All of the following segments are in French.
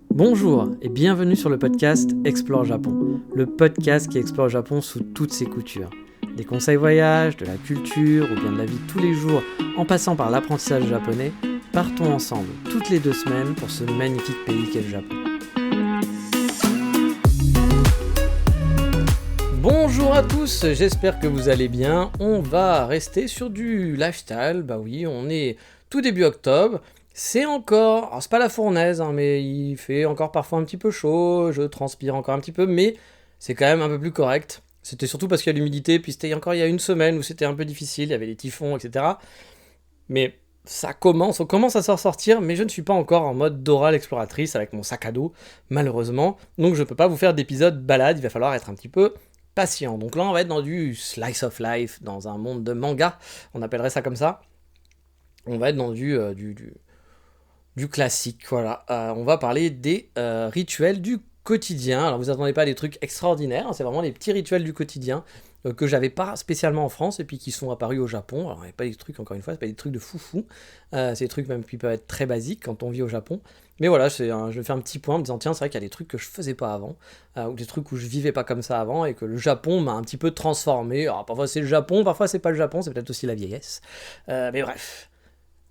Bonjour et bienvenue sur le podcast Explore Japon, le podcast qui explore le Japon sous toutes ses coutures. Des conseils voyage, de la culture ou bien de la vie de tous les jours, en passant par l'apprentissage japonais, partons ensemble toutes les 2 semaines pour ce magnifique pays qu'est le Japon. Bonjour à tous, j'espère que vous allez bien. On va rester sur du lifestyle, bah oui, on est tout début octobre. C'est encore, alors c'est pas la fournaise, mais il fait encore parfois un petit peu chaud, je transpire encore un petit peu, mais c'est quand même un peu plus correct. C'était surtout parce qu'il y a l'humidité, puis c'était encore il y a une semaine où c'était un peu difficile, il y avait les typhons, etc. Mais on commence à s'en sortir, mais je ne suis pas encore en mode Dora l'exploratrice avec mon sac à dos, malheureusement. Donc je peux pas vous faire d'épisode balade, il va falloir être un petit peu patient. Donc là on va être dans du slice of life, dans un monde de manga, on appellerait ça comme ça. On va être dans du classique, voilà. On va parler des rituels du quotidien. Alors vous attendez pas des trucs extraordinaires, c'est vraiment les petits rituels du quotidien que j'avais pas spécialement en France et puis qui sont apparus au Japon. Alors il n'y a pas des trucs, encore une fois, c'est pas des trucs de foufou, c'est des trucs même qui peuvent être très basiques quand on vit au Japon. Mais voilà, je vais faire un petit point en me disant tiens, c'est vrai qu'il y a des trucs que je faisais pas avant, ou des trucs où je vivais pas comme ça avant et que le Japon m'a un petit peu transformé. Alors parfois c'est le Japon, parfois c'est pas le Japon, c'est peut-être aussi la vieillesse. Mais bref.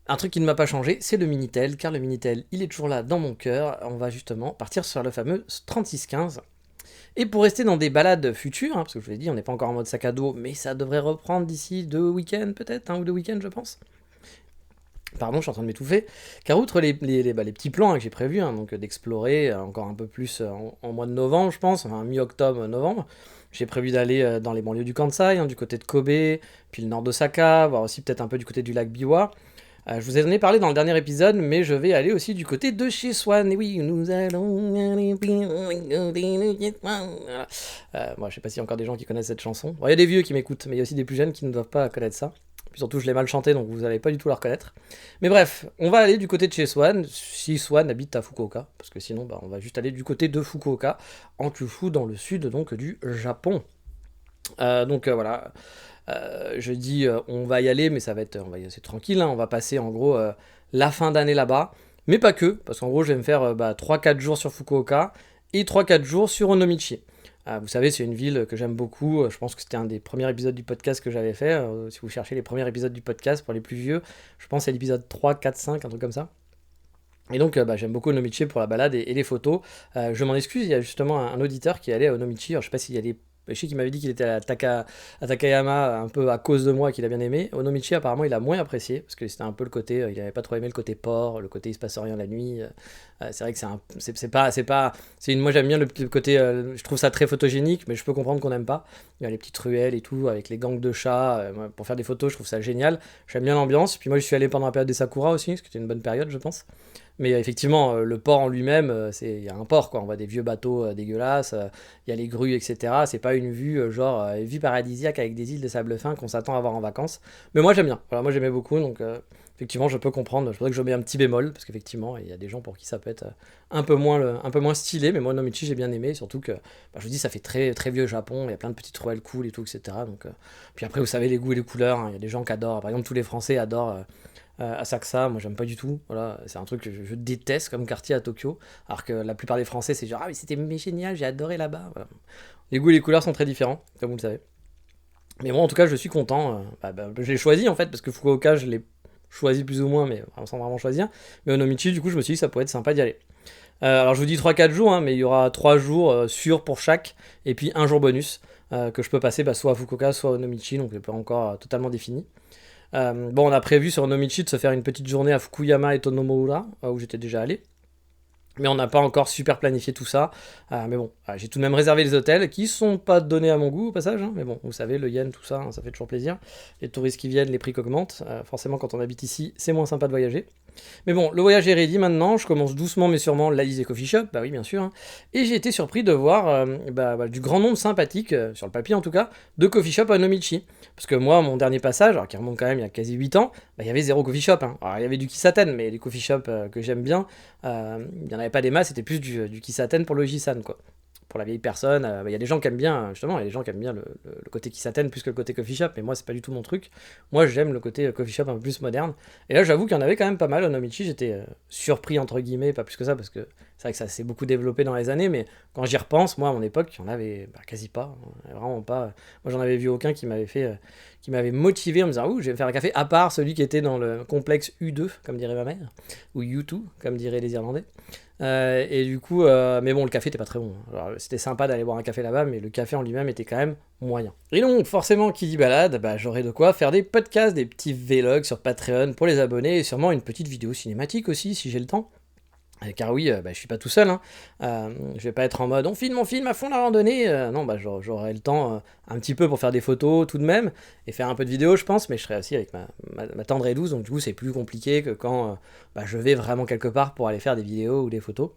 Un truc qui ne m'a pas changé, c'est le Minitel, car le Minitel, il est toujours là dans mon cœur. On va justement partir sur le fameux 3615. Et pour rester dans des balades futures, parce que je vous l'ai dit, on n'est pas encore en mode sac à dos, mais ça devrait reprendre d'ici 2 week-ends peut-être, 1 ou 2 week-ends je pense. Pardon, je suis en train de m'étouffer. Car outre les petits plans que j'ai prévus, donc d'explorer encore un peu plus en mois de novembre, je pense, enfin mi-octobre, novembre, j'ai prévu d'aller dans les banlieues du Kansai, du côté de Kobe, puis le nord d'Osaka, voire aussi peut-être un peu du côté du lac Biwa. Je vous en ai parlé dans le dernier épisode, mais je vais aller aussi du côté de chez Swan. Et oui, nous allons aller voilà. Moi, je sais pas s'il y a encore des gens qui connaissent cette chanson. Bon, il y a des vieux qui m'écoutent, mais il y a aussi des plus jeunes qui ne doivent pas connaître ça. Puis surtout, je l'ai mal chanté, donc vous n'allez pas du tout la reconnaître. Mais bref, on va aller du côté de chez Swan, si Swan habite à Fukuoka, parce que sinon, on va juste aller du côté de Fukuoka, en Kyushu, dans le sud donc du Japon. Voilà. Je dis on va y aller, mais ça va être c'est tranquille, on va passer en gros la fin d'année là-bas, mais pas que, parce qu'en gros je vais me faire 3-4 jours sur Fukuoka et 3-4 jours sur Onomichi. Vous savez, c'est une ville que j'aime beaucoup, je pense que c'était un des premiers épisodes du podcast que j'avais fait, si vous cherchez les premiers épisodes du podcast pour les plus vieux, je pense que c'est l'épisode 3, 4, 5, un truc comme ça. Et donc j'aime beaucoup Onomichi pour la balade et les photos. Je m'en excuse, il y a justement un auditeur qui est allé à Onomichi, alors je sais pas s'il y a des... Je sais qu'il m'avait dit qu'il était à Takayama un peu à cause de moi, qu'il a bien aimé. Onomichi, apparemment, il a moins apprécié, parce que c'était un peu le côté, il avait pas trop aimé le côté port, le côté il se passe rien la nuit. C'est vrai que moi j'aime bien le côté, je trouve ça très photogénique, mais je peux comprendre qu'on n'aime pas. Il y a les petites ruelles et tout, avec les gangs de chats, pour faire des photos, je trouve ça génial. J'aime bien l'ambiance, puis moi je suis allé pendant la période des Sakura aussi, parce que c'était une bonne période, je pense. Mais effectivement, le port en lui-même, il y a un port, quoi. On voit des vieux bateaux dégueulasses, il y a les grues, etc. C'est pas une vue, vue paradisiaque avec des îles de sable fin qu'on s'attend à voir en vacances. Mais moi, j'aime bien. Voilà, moi, j'aimais beaucoup, donc effectivement, je peux comprendre. Je voudrais que je mette un petit bémol, parce qu'effectivement, il y a des gens pour qui ça peut être un peu moins stylé. Mais moi, Nomichi, j'ai bien aimé, surtout que, je vous dis, ça fait très, très vieux Japon. Il y a plein de petites ruelles cool et tout, etc. Donc, puis après, vous savez, les goûts et les couleurs. Il y a des gens qui adorent. Par exemple, tous les Français adorent. Asakusa, moi j'aime pas du tout, voilà, c'est un truc que je déteste comme quartier à Tokyo, alors que la plupart des Français c'est genre ah mais c'était génial, j'ai adoré là-bas, voilà. Les goûts et les couleurs sont très différents, comme vous le savez. Mais moi en tout cas je suis content, je l'ai choisi en fait, parce que Fukuoka je l'ai choisi plus ou moins, mais sans vraiment choisir, mais Onomichi du coup je me suis dit que ça pourrait être sympa d'y aller. Alors je vous dis 3-4 jours, mais il y aura 3 jours sûrs pour chaque, et puis un jour bonus, que je peux passer soit à Fukuoka, soit à Onomichi, donc c'est pas encore totalement défini. On a prévu sur Onomichi de se faire une petite journée à Fukuyama et Tonomoura, où j'étais déjà allé. Mais on n'a pas encore super planifié tout ça. Mais bon, j'ai tout de même réservé les hôtels qui sont pas donnés à mon goût au passage. Mais bon, vous savez, le yen, tout ça, ça fait toujours plaisir. Les touristes qui viennent, les prix qu'augmentent. Forcément, quand on habite ici, c'est moins sympa de voyager. Mais bon, le voyage est ready maintenant. Je commence doucement mais sûrement l'Alizé Coffee Shop. Bah oui, bien sûr. Et j'ai été surpris de voir du grand nombre sympathique, sur le papier en tout cas, de coffee shop à Onomichi. Parce que moi, mon dernier passage, alors qui remonte quand même il y a quasi 8 ans, il y avait 0 coffee shop. Alors il y avait du Kisaten, mais les coffee shops que j'aime bien, il n'y en avait pas des masses, c'était plus du Kisaten pour le Jisan, quoi. pour la vieille personne. Il y a des gens qui aiment bien, justement, il y a des gens qui aiment bien le côté qui s'atteigne plus que le côté coffee shop, mais moi, c'est pas du tout mon truc. Moi, j'aime le côté coffee shop un peu plus moderne. Et là, j'avoue qu'il y en avait quand même pas mal au Nomichi. J'étais surpris, entre guillemets, pas plus que ça, parce que c'est vrai que ça s'est beaucoup développé dans les années, mais quand j'y repense, moi, à mon époque, il y en avait quasi pas, vraiment pas. Moi, j'en avais vu aucun qui m'avait fait, qui m'avait motivé en me disant, ouh, je vais faire un café, à part celui qui était dans le complexe U2, comme dirait ma mère, ou U2, comme diraient les Irlandais. Et du coup, mais bon, le café était pas très bon. Alors, c'était sympa d'aller boire un café là-bas, mais le café en lui-même était quand même moyen. Et donc, forcément, qui dit balade, j'aurais de quoi faire des podcasts, des petits vlogs sur Patreon pour les abonnés, et sûrement une petite vidéo cinématique aussi, si j'ai le temps. Car oui, je suis pas tout seul, hein. Je vais pas être en mode on filme à fond la randonnée. Non, j'aurai le temps un petit peu pour faire des photos tout de même et faire un peu de vidéo, je pense, mais je serai aussi avec ma tendre et douce, donc du coup c'est plus compliqué que quand je vais vraiment quelque part pour aller faire des vidéos ou des photos.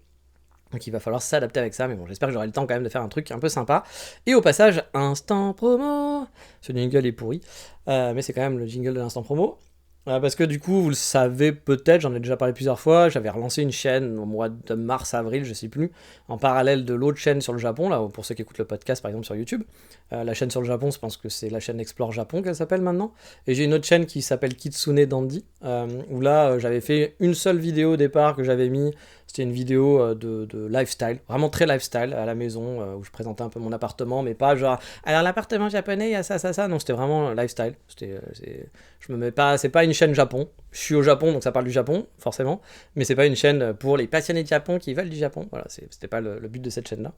Donc il va falloir s'adapter avec ça, mais bon, j'espère que j'aurai le temps quand même de faire un truc un peu sympa. Et au passage, instant promo. Ce jingle est pourri, mais c'est quand même le jingle de l'instant promo. Parce que du coup, vous le savez peut-être, j'en ai déjà parlé plusieurs fois, j'avais relancé une chaîne au mois de mars-avril, je sais plus, en parallèle de l'autre chaîne sur le Japon, là, pour ceux qui écoutent le podcast par exemple sur YouTube. La chaîne sur le Japon, je pense que c'est la chaîne Explore Japon qu'elle s'appelle maintenant. Et j'ai une autre chaîne qui s'appelle Kitsune Dandy, où là, j'avais fait une seule vidéo au départ que j'avais mis. C'était une vidéo de lifestyle, vraiment très lifestyle, à la maison, où je présentais un peu mon appartement, mais pas genre, alors l'appartement japonais, il y a ça, ça, ça. Non, c'était vraiment lifestyle. Je me mets pas, c'est pas une chaîne Japon. Je suis au Japon, donc ça parle du Japon, forcément, mais c'est pas une chaîne pour les passionnés de Japon qui veulent du Japon. Voilà, c'était pas le but de cette chaîne-là.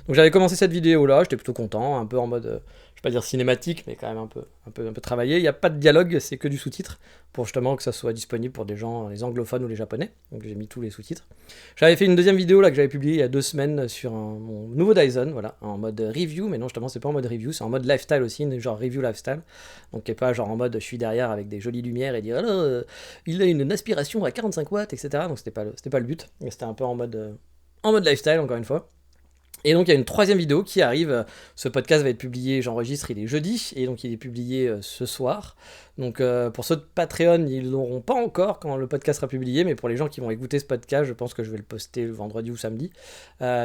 Donc j'avais commencé cette vidéo-là, j'étais plutôt content, un peu en mode, je vais pas dire cinématique, mais quand même un peu travaillé. Il n'y a pas de dialogue, c'est que du sous-titre, pour justement que ça soit disponible pour des gens, les anglophones ou les japonais. Donc j'ai mis tous les sous-titres. J'avais fait une deuxième vidéo là que j'avais publiée il y a 2 semaines sur mon nouveau Dyson, voilà, en mode review, mais non, justement, c'est pas en mode review, c'est en mode lifestyle aussi, genre review lifestyle. Donc qui est pas genre en mode je suis derrière avec des jolies lumières et dire alors il a une aspiration à 45 watts, etc. Donc c'était pas le but, mais c'était un peu en mode lifestyle encore une fois. Et donc il y a une troisième vidéo qui arrive, ce podcast va être publié, j'enregistre, il est jeudi, et donc il est publié ce soir. Donc pour ceux de Patreon, ils l'auront pas encore quand le podcast sera publié, mais pour les gens qui vont écouter ce podcast, je pense que je vais le poster le vendredi ou samedi.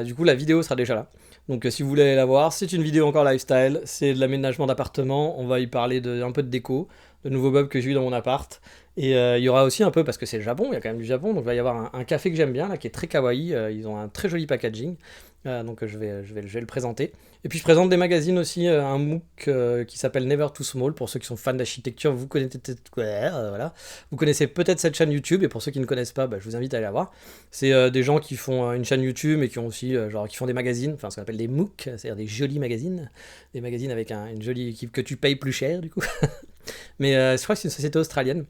Du coup la vidéo sera déjà là. Donc si vous voulez aller la voir, c'est une vidéo encore lifestyle, c'est de l'aménagement d'appartement, on va y parler un peu de déco, de nouveaux meubles que j'ai eu dans mon appart. Et il y aura aussi un peu, parce que c'est le Japon, il y a quand même du Japon, donc il va y avoir un café que j'aime bien, là, qui est très kawaii, ils ont un très joli packaging, donc je vais le présenter. Et puis je présente des magazines aussi, un MOOC qui s'appelle Never Too Small, pour ceux qui sont fans d'architecture, vous connaissez peut-être, voilà. Vous connaissez peut-être cette chaîne YouTube, et pour ceux qui ne connaissent pas, je vous invite à aller la voir. C'est des gens qui font une chaîne YouTube, et qui ont aussi, qui font des magazines, enfin ce qu'on appelle des MOOC, c'est-à-dire des jolis magazines, des magazines avec une jolie équipe que tu payes plus cher, du coup. Mais je crois que c'est une société australienne.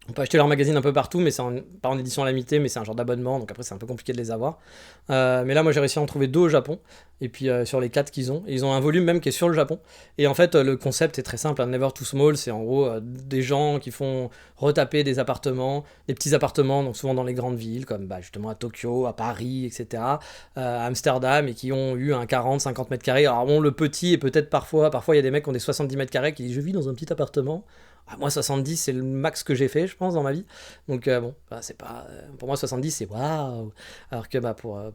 On peut acheter leurs magazines un peu partout, mais pas en édition limitée, mais c'est un genre d'abonnement, donc après c'est un peu compliqué de les avoir. Mais là, moi j'ai réussi à en trouver 2 au Japon, et puis sur les 4 qu'ils ont, et ils ont un volume même qui est sur le Japon. Et en fait, le concept est très simple, hein, Never Too Small, c'est en gros des gens qui font retaper des appartements, des petits appartements, donc souvent dans les grandes villes, comme justement à Tokyo, à Paris, etc., à Amsterdam, et qui ont eu un 40-50 mètres carrés. Alors bon, le petit, et peut-être parfois il y a des mecs qui ont des 70 mètres carrés qui disent je vis dans un petit appartement. Moi 70 c'est le max que j'ai fait je pense dans ma vie, donc c'est pas, pour moi 70 c'est waouh, alors que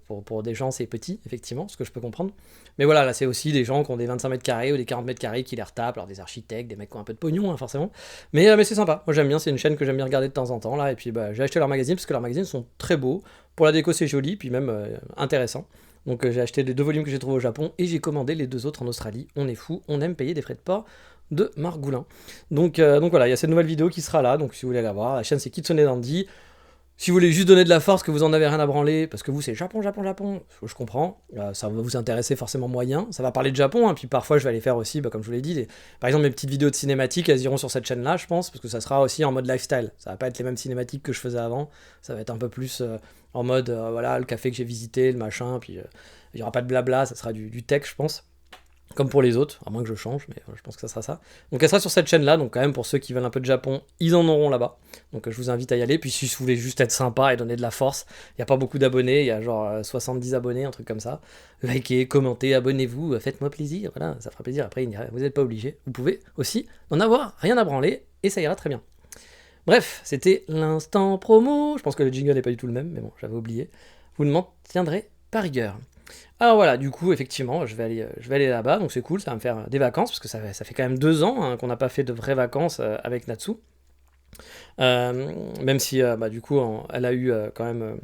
pour des gens c'est petit effectivement, ce que je peux comprendre, mais voilà, là c'est aussi des gens qui ont des 25 mètres carrés ou des 40 mètres carrés qui les retapent, alors des architectes, des mecs qui ont un peu de pognon hein, forcément, mais c'est sympa, moi j'aime bien, c'est une chaîne que j'aime bien regarder de temps en temps là, et puis j'ai acheté leurs magazines parce que leurs magazines sont très beaux, pour la déco c'est joli, puis même intéressant. Donc j'ai acheté les 2 volumes que j'ai trouvés au Japon et j'ai commandé les 2 autres en Australie. On est fou, on aime payer des frais de port de Margoulin. Donc voilà, il y a cette nouvelle vidéo qui sera là, donc si vous voulez la voir, la chaîne c'est Kitsune Dandy. Si vous voulez juste donner de la force, que vous en avez rien à branler, parce que vous c'est Japon, je comprends, ça va vous intéresser forcément moyen, ça va parler de Japon, hein, puis parfois je vais aller faire aussi, comme je vous l'ai dit, par exemple mes petites vidéos de cinématiques, elles iront sur cette chaîne-là, je pense, parce que ça sera aussi en mode lifestyle, ça va pas être les mêmes cinématiques que je faisais avant, ça va être un peu plus en mode, voilà, le café que j'ai visité, le machin, puis il y aura pas de blabla, ça sera du tech, je pense. Comme pour les autres, à moins que je change, mais je pense que ça sera ça. Donc elle sera sur cette chaîne-là, donc quand même pour ceux qui veulent un peu de Japon, ils en auront là-bas. Donc je vous invite à y aller, puis si vous voulez juste être sympa et donner de la force, il n'y a pas beaucoup d'abonnés, il y a genre 70 abonnés, un truc comme ça. Likez, commentez, abonnez-vous, faites-moi plaisir, voilà, ça fera plaisir. Après, vous n'êtes pas obligé, vous pouvez aussi n'en avoir rien à branler, et ça ira très bien. Bref, c'était l'instant promo, je pense que le jingle n'est pas du tout le même, mais bon, j'avais oublié. Vous ne m'en tiendrez pas rigueur. Alors voilà, du coup, effectivement, je vais aller là-bas, donc c'est cool, ça va me faire des vacances, parce que ça fait quand même 2 ans qu'on n'a pas fait de vraies vacances avec Natsu. Même si, bah, du coup, elle a eu quand même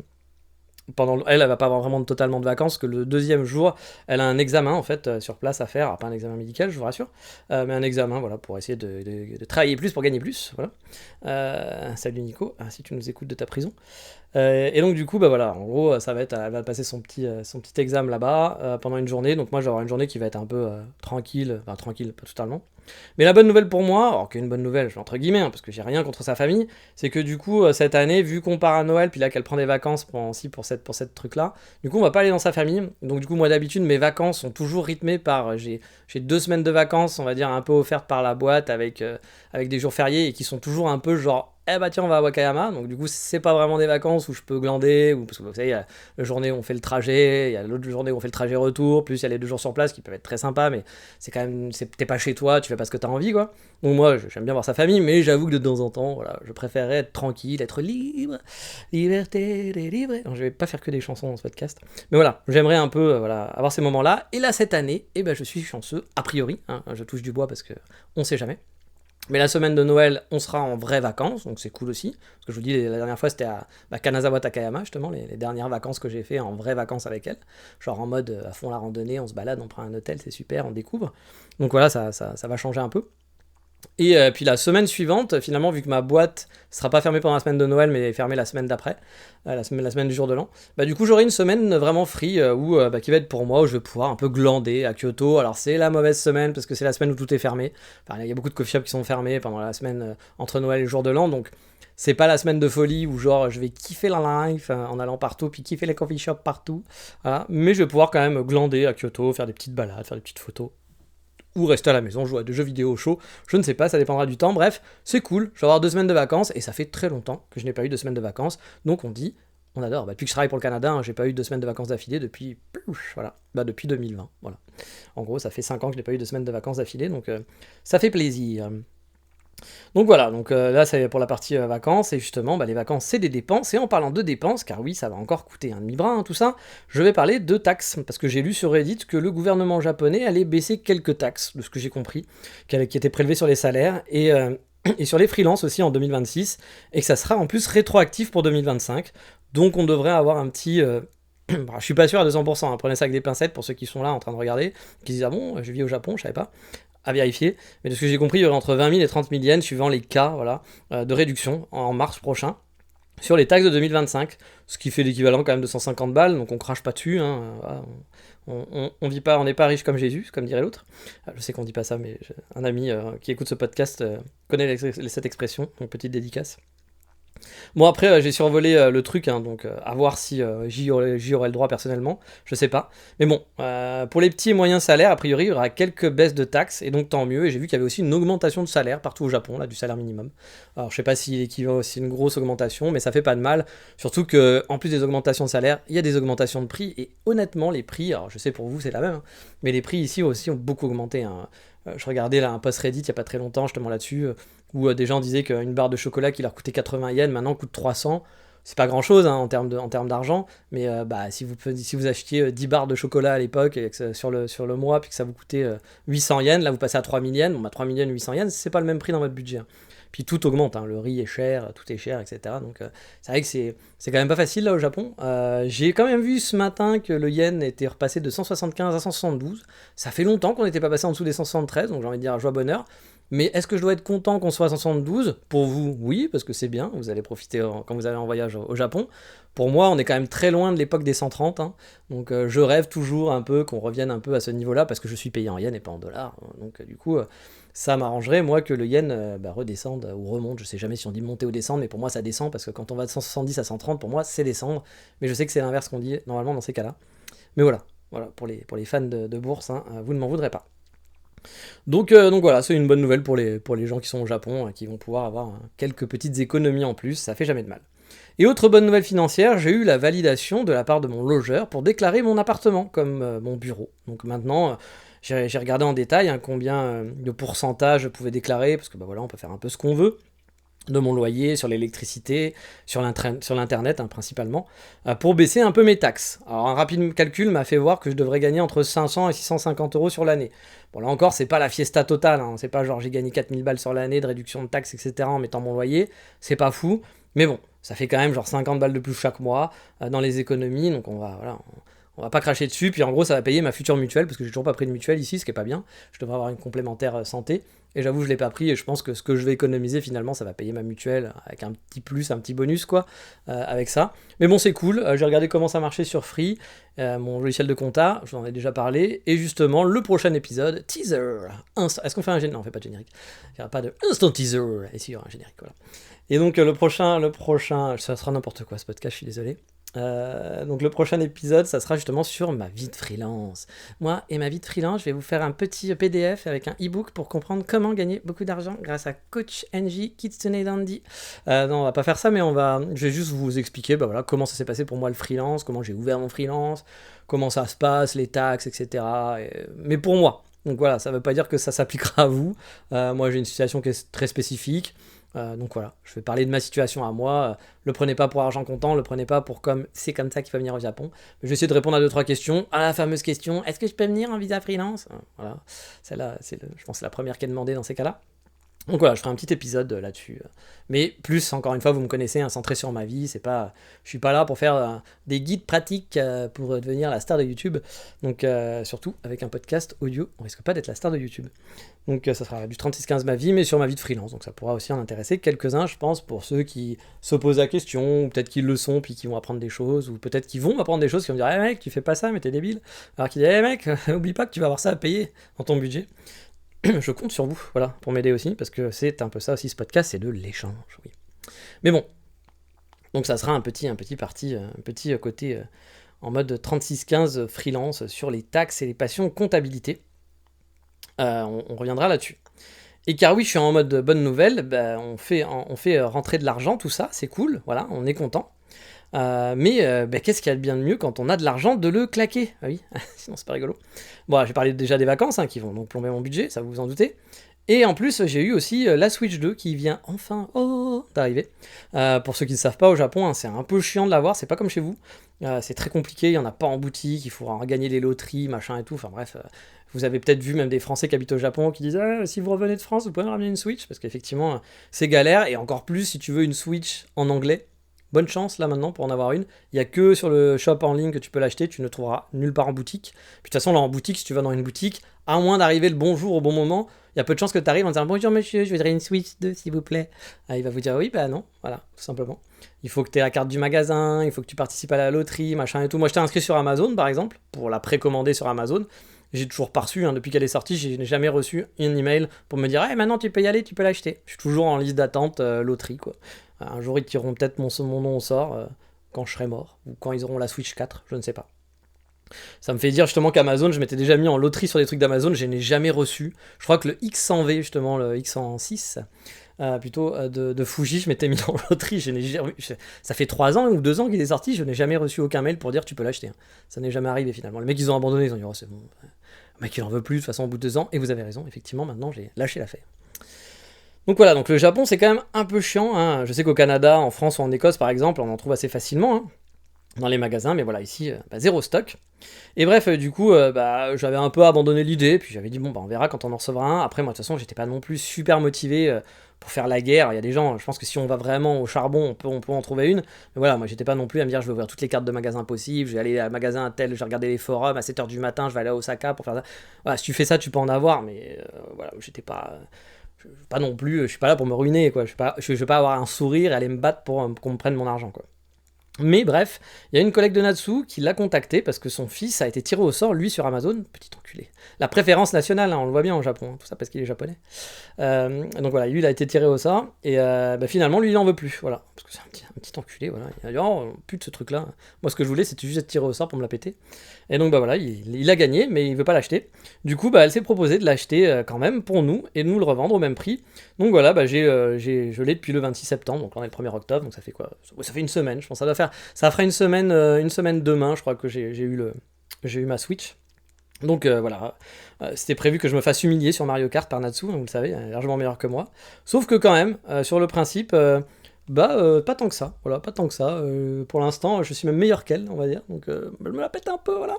elle va pas avoir vraiment totalement de vacances, parce que le deuxième jour, elle a un examen en fait sur place à faire, alors, pas un examen médical, je vous rassure, mais un examen, voilà, pour essayer de travailler plus pour gagner plus, voilà. Salut Nico, si tu nous écoutes de ta prison. Et donc du coup, bah voilà, en gros, elle va passer son petit examen là-bas pendant une journée. Donc moi, je vais avoir une journée qui va être un peu tranquille, enfin tranquille, pas totalement. Mais la bonne nouvelle pour moi, alors qu'une bonne nouvelle, je vais entre guillemets, parce que j'ai rien contre sa famille, c'est que du coup, cette année, vu qu'on part à Noël, puis là qu'elle prend des vacances pour cette truc-là, du coup, on va pas aller dans sa famille. Donc du coup, moi d'habitude, mes vacances sont toujours rythmées par, j'ai 2 semaines de vacances, on va dire, un peu offertes par la boîte avec des jours fériés et qui sont toujours un peu genre eh bah tiens on va à Wakayama, donc du coup c'est pas vraiment des vacances où je peux glander, ou parce que vous savez il y a la journée où on fait le trajet, il y a l'autre journée où on fait le trajet retour, plus il y a les 2 jours sur place qui peuvent être très sympas, mais c'est quand même, t'es pas chez toi, tu fais pas ce que t'as envie quoi. Donc moi j'aime bien voir sa famille, mais j'avoue que de temps en temps, voilà, je préférerais être tranquille, être libre, liberté des libres. Non, je vais pas faire que des chansons dans ce podcast, mais voilà, j'aimerais un peu voilà, avoir ces moments-là, et là cette année, eh ben, je suis chanceux, a priori, hein, je touche du bois parce que on sait jamais. Mais la semaine de Noël, on sera en vraies vacances, donc c'est cool aussi. Parce que je vous dis, la dernière fois, c'était à Kanazawa Takayama, justement, les dernières vacances que j'ai fait en vraies vacances avec elle. Genre en mode à fond la randonnée, on se balade, on prend un hôtel, c'est super, on découvre. Donc voilà, ça va changer un peu. Et puis la semaine suivante, finalement, vu que ma boîte sera pas fermée pendant la semaine de Noël, mais fermée la semaine d'après, la semaine du jour de l'an, bah du coup j'aurai une semaine vraiment free qui va être pour moi, où je vais pouvoir un peu glander à Kyoto. Alors c'est la mauvaise semaine parce que c'est la semaine où tout est fermé. Enfin, il y a beaucoup de coffee shops qui sont fermés pendant la semaine entre Noël et le jour de l'an, donc c'est pas la semaine de folie où genre je vais kiffer la life en allant partout, puis kiffer les coffee shops partout. Voilà. Mais je vais pouvoir quand même glander à Kyoto, faire des petites balades, faire des petites photos ou rester à la maison, jouer à des jeux vidéo chaud, je ne sais pas, ça dépendra du temps. Bref, c'est cool, je vais avoir 2 semaines de vacances, et ça fait très longtemps que je n'ai pas eu 2 semaines de vacances, donc on adore. Bah, depuis que je travaille pour le Canada, hein, j'ai pas eu 2 semaines de vacances d'affilée depuis, voilà, depuis 2020, voilà. En gros, ça fait 5 ans que je n'ai pas eu 2 semaines de vacances d'affilée, donc ça fait plaisir. Donc voilà, donc là c'est pour la partie vacances, et justement, bah, les vacances c'est des dépenses, et en parlant de dépenses, car oui ça va encore coûter un demi-bras, hein, tout ça, je vais parler de taxes, parce que j'ai lu sur Reddit que le gouvernement japonais allait baisser quelques taxes, de ce que j'ai compris, qui étaient prélevées sur les salaires, et sur les freelances aussi en 2026, et que ça sera en plus rétroactif pour 2025, donc on devrait avoir un petit... bah, je suis pas sûr à 200%, hein, prenez ça avec des pincettes pour ceux qui sont là en train de regarder, qui disent ah bon, je vis au Japon, je savais pas, à vérifier. Mais de ce que j'ai compris, il y aurait entre 20 000 et 30 000 yens suivant les cas voilà, de réduction en mars prochain sur les taxes de 2025, ce qui fait l'équivalent quand même de 150 balles, donc on crache pas dessus, hein, voilà, on vit pas, on n'est pas riche comme Jésus, comme dirait l'autre. Je sais qu'on dit pas ça, mais un ami qui écoute ce podcast connaît cette expression, donc petite dédicace. Bon après j'ai survolé le truc, hein, donc à voir si j'y aurai le droit personnellement, je sais pas. Mais bon, pour les petits et moyens salaires, a priori il y aura quelques baisses de taxes, et donc tant mieux, et j'ai vu qu'il y avait aussi une augmentation de salaire partout au Japon, là, du salaire minimum. Alors je sais pas si l'équivalent aussi une grosse augmentation, mais ça fait pas de mal, surtout que en plus des augmentations de salaire, il y a des augmentations de prix, et honnêtement les prix, alors je sais pour vous c'est la même, hein, mais les prix ici aussi ont beaucoup augmenté, hein. Je regardais là un post Reddit il y a pas très longtemps justement là-dessus, où des gens disaient qu'une barre de chocolat qui leur coûtait 80 yens maintenant coûte 300. C'est pas grand chose hein, en termes d'argent, mais bah, si vous achetiez 10 barres de chocolat à l'époque et que sur le mois, puis que ça vous coûtait 800 yens, là vous passez à 3000 yens, bon bah 3000 yens, 800 yens, c'est pas le même prix dans votre budget, hein. Puis tout augmente, hein, le riz est cher, tout est cher, etc. Donc c'est vrai que c'est quand même pas facile là au Japon. J'ai quand même vu ce matin que le yen était repassé de 175 à 172. Ça fait longtemps qu'on n'était pas passé en dessous des 173, donc j'ai envie de dire joie bonheur. Mais est-ce que je dois être content qu'on soit à 172? Pour vous, oui, parce que c'est bien, vous allez profiter quand vous allez en voyage au Japon. Pour moi, on est quand même très loin de l'époque des 130, hein. Donc je rêve toujours un peu qu'on revienne un peu à ce niveau-là, parce que je suis payé en yens et pas en dollars. Donc du coup, ça m'arrangerait, moi, que le yen redescende ou remonte. Je sais jamais si on dit monter ou descendre, mais pour moi, ça descend, parce que quand on va de 170 à 130, pour moi, c'est descendre. Mais je sais que c'est l'inverse qu'on dit normalement dans ces cas-là. Mais voilà pour les fans de bourse, hein, vous ne m'en voudrez pas. Donc voilà, c'est une bonne nouvelle pour les gens qui sont au Japon, qui vont pouvoir avoir quelques petites économies en plus, ça fait jamais de mal. Et autre bonne nouvelle financière, j'ai eu la validation de la part de mon logeur pour déclarer mon appartement comme mon bureau. Donc maintenant, j'ai regardé en détail combien de pourcentage je pouvais déclarer, parce que bah voilà, on peut faire un peu ce qu'on veut. de mon loyer, sur l'électricité, sur l'internet hein, principalement, pour baisser un peu mes taxes. Alors un rapide calcul m'a fait voir que je devrais gagner entre 500 et 650 euros sur l'année. Bon là encore, c'est pas la fiesta totale, hein. C'est pas genre j'ai gagné 4000 balles sur l'année de réduction de taxes, etc. en mettant mon loyer, c'est pas fou, mais bon, ça fait quand même genre 50 balles de plus chaque mois dans les économies, donc on va pas cracher dessus, puis en gros ça va payer ma future mutuelle, parce que j'ai toujours pas pris de mutuelle ici, ce qui est pas bien, je devrais avoir une complémentaire santé, et j'avoue, je l'ai pas pris et je pense que ce que je vais économiser finalement, ça va payer ma mutuelle avec un petit plus, un petit bonus quoi, avec ça. Mais bon, c'est cool. J'ai regardé comment ça marchait sur Free, mon logiciel de compta, je vous en ai déjà parlé. Et justement, le prochain épisode, teaser. Est-ce qu'on fait un générique? Non, on fait pas de générique. Il n'y aura pas de instant teaser. Et si, il y aura un générique, voilà. Et donc le prochain, ça sera n'importe quoi ce podcast, je suis désolé. Donc le prochain épisode, ça sera justement sur ma vie de freelance. Moi et ma vie de freelance, je vais vous faire un petit PDF avec un e-book pour comprendre comment gagner beaucoup d'argent grâce à Coach NJ Kitsune Dandy. Non, on va pas faire ça, mais je vais juste vous expliquer voilà, comment ça s'est passé pour moi le freelance, comment j'ai ouvert mon freelance, comment ça se passe, les taxes, etc. Mais pour moi. Donc voilà, ça veut pas dire que ça s'appliquera à vous. Moi j'ai une situation qui est très spécifique. Donc voilà, je vais parler de ma situation à moi. Le prenez pas pour argent comptant, le prenez pas pour comme c'est comme ça qu'il faut venir au Japon. Je vais essayer de répondre à 2-3 questions. À la fameuse question, est-ce que je peux venir en visa freelance? Voilà, celle-là, je pense que c'est la première qui est demandée dans ces cas-là. Donc voilà, je ferai un petit épisode là-dessus. Mais plus, encore une fois, vous me connaissez, hein, centré sur ma vie. Je suis pas là pour faire des guides pratiques pour devenir la star de YouTube. Donc surtout, avec un podcast audio, on risque pas d'être la star de YouTube. Donc ça sera du 36-15 ma vie, mais sur ma vie de freelance. Donc ça pourra aussi en intéresser quelques-uns, je pense, pour ceux qui se posent la question, ou peut-être qu'ils le sont, puis qui vont apprendre des choses, ou peut-être qu'ils vont apprendre des choses, qui vont dire hey, mec, tu fais pas ça, mais t'es débile. Alors qu'il dit hey, mec, oublie pas que tu vas avoir ça à payer dans ton budget. Je compte sur vous, voilà, pour m'aider aussi, parce que c'est un peu ça aussi ce podcast, c'est de l'échange, oui. Mais bon, donc ça sera un petit côté en mode 36-15 freelance sur les taxes et les passions comptabilité. On reviendra là-dessus. Et car oui, je suis en mode bonne nouvelle, on fait rentrer de l'argent, tout ça, c'est cool, voilà, on est content. Mais qu'est-ce qu'il y a de bien de mieux quand on a de l'argent de le claquer? Ah oui, sinon c'est pas rigolo. Bon, j'ai parlé déjà des vacances qui vont donc plomber mon budget, ça vous vous en doutez. Et en plus, j'ai eu aussi la Switch 2 qui vient enfin d'arriver. Pour ceux qui ne savent pas, au Japon, c'est un peu chiant de l'avoir, c'est pas comme chez vous. C'est très compliqué, il n'y en a pas en boutique, il faut gagner les loteries, machin et tout. Enfin bref, vous avez peut-être vu même des Français qui habitent au Japon qui disent si vous revenez de France, vous pouvez me ramener une Switch, parce qu'effectivement, c'est galère, et encore plus si tu veux une Switch en anglais. Bonne chance là maintenant pour en avoir une. Il n'y a que sur le shop en ligne que tu peux l'acheter, tu ne le trouveras nulle part en boutique. Puis de toute façon, là en boutique, si tu vas dans une boutique, à moins d'arriver le bon jour au bon moment, il y a peu de chances que tu arrives en disant bonjour monsieur, je voudrais une Switch 2 s'il vous plaît. Il va vous dire oui, non, voilà, tout simplement. Il faut que tu aies la carte du magasin, il faut que tu participes à la loterie, machin et tout. Moi, je t'ai inscrit sur Amazon par exemple, pour la précommander sur Amazon. J'ai toujours pas reçu, depuis qu'elle est sortie, je n'ai jamais reçu un email pour me dire maintenant tu peux y aller, tu peux l'acheter. Je suis toujours en liste d'attente loterie quoi. Un jour ils tireront peut-être mon nom au sort quand je serai mort, ou quand ils auront la Switch 4, je ne sais pas. Ça me fait dire justement qu'Amazon, je m'étais déjà mis en loterie sur des trucs d'Amazon, je n'ai jamais reçu. Je crois que le X100V, justement, le X106, de Fuji, je m'étais mis en loterie. Ça fait 3 ans ou 2 ans qu'il est sorti, je n'ai jamais reçu aucun mail pour dire tu peux l'acheter. Ça n'est jamais arrivé finalement. Les mecs, ils ont abandonné, ils ont dit c'est bon. Le mec, il en veut plus, de toute façon, au bout de 2 ans, et vous avez raison, effectivement, maintenant, j'ai lâché l'affaire. Donc voilà, donc le Japon, c'est quand même un peu chiant. Je sais qu'au Canada, en France ou en Écosse, par exemple, on en trouve assez facilement dans les magasins, mais voilà, ici, zéro stock. Et bref, du coup, j'avais un peu abandonné l'idée, puis j'avais dit, on verra quand on en recevra un. Après, moi, de toute façon, j'étais pas non plus super motivé pour faire la guerre. Il y a des gens, je pense que si on va vraiment au charbon, on peut en trouver une. Mais voilà, moi, j'étais pas non plus à me dire, je vais ouvrir toutes les cartes de magasins possibles, je vais aller à un magasin tel, je vais regarder les forums, à 7h du matin, je vais aller à Osaka pour faire ça. Voilà, si tu fais ça, tu peux en avoir, mais voilà, j'étais pas... Pas non plus, je suis pas là pour me ruiner, quoi. Je vais pas avoir un sourire et aller me battre pour qu'on me prenne mon argent, quoi. Mais bref, il y a une collègue de Natsu qui l'a contacté parce que son fils a été tiré au sort, lui, sur Amazon. Petit enculé. La préférence nationale, on le voit bien au Japon, tout ça parce qu'il est japonais. Donc voilà, lui, il a été tiré au sort et finalement, lui, il en veut plus. Voilà, parce que c'est un petit enculé. Voilà. Il a dit plus de ce truc-là. Moi, ce que je voulais, c'était juste être tiré au sort pour me la péter. Et donc voilà, il a gagné, mais il veut pas l'acheter. Du coup, elle s'est proposée de l'acheter quand même pour nous et de nous le revendre au même prix. Donc voilà, je l'ai depuis le 26 septembre, donc là on est le 1er octobre, donc ça fait quoi? Ça fait une semaine, je pense. Ça fera une semaine demain, je crois que j'ai eu ma Switch. Donc voilà, c'était prévu que je me fasse humilier sur Mario Kart par Natsu, hein, vous le savez, largement meilleur que moi. Sauf que quand même, sur le principe, pas tant que ça, voilà, pas tant que ça. Pour l'instant, je suis même meilleur qu'elle, on va dire, donc je me la pète un peu, voilà.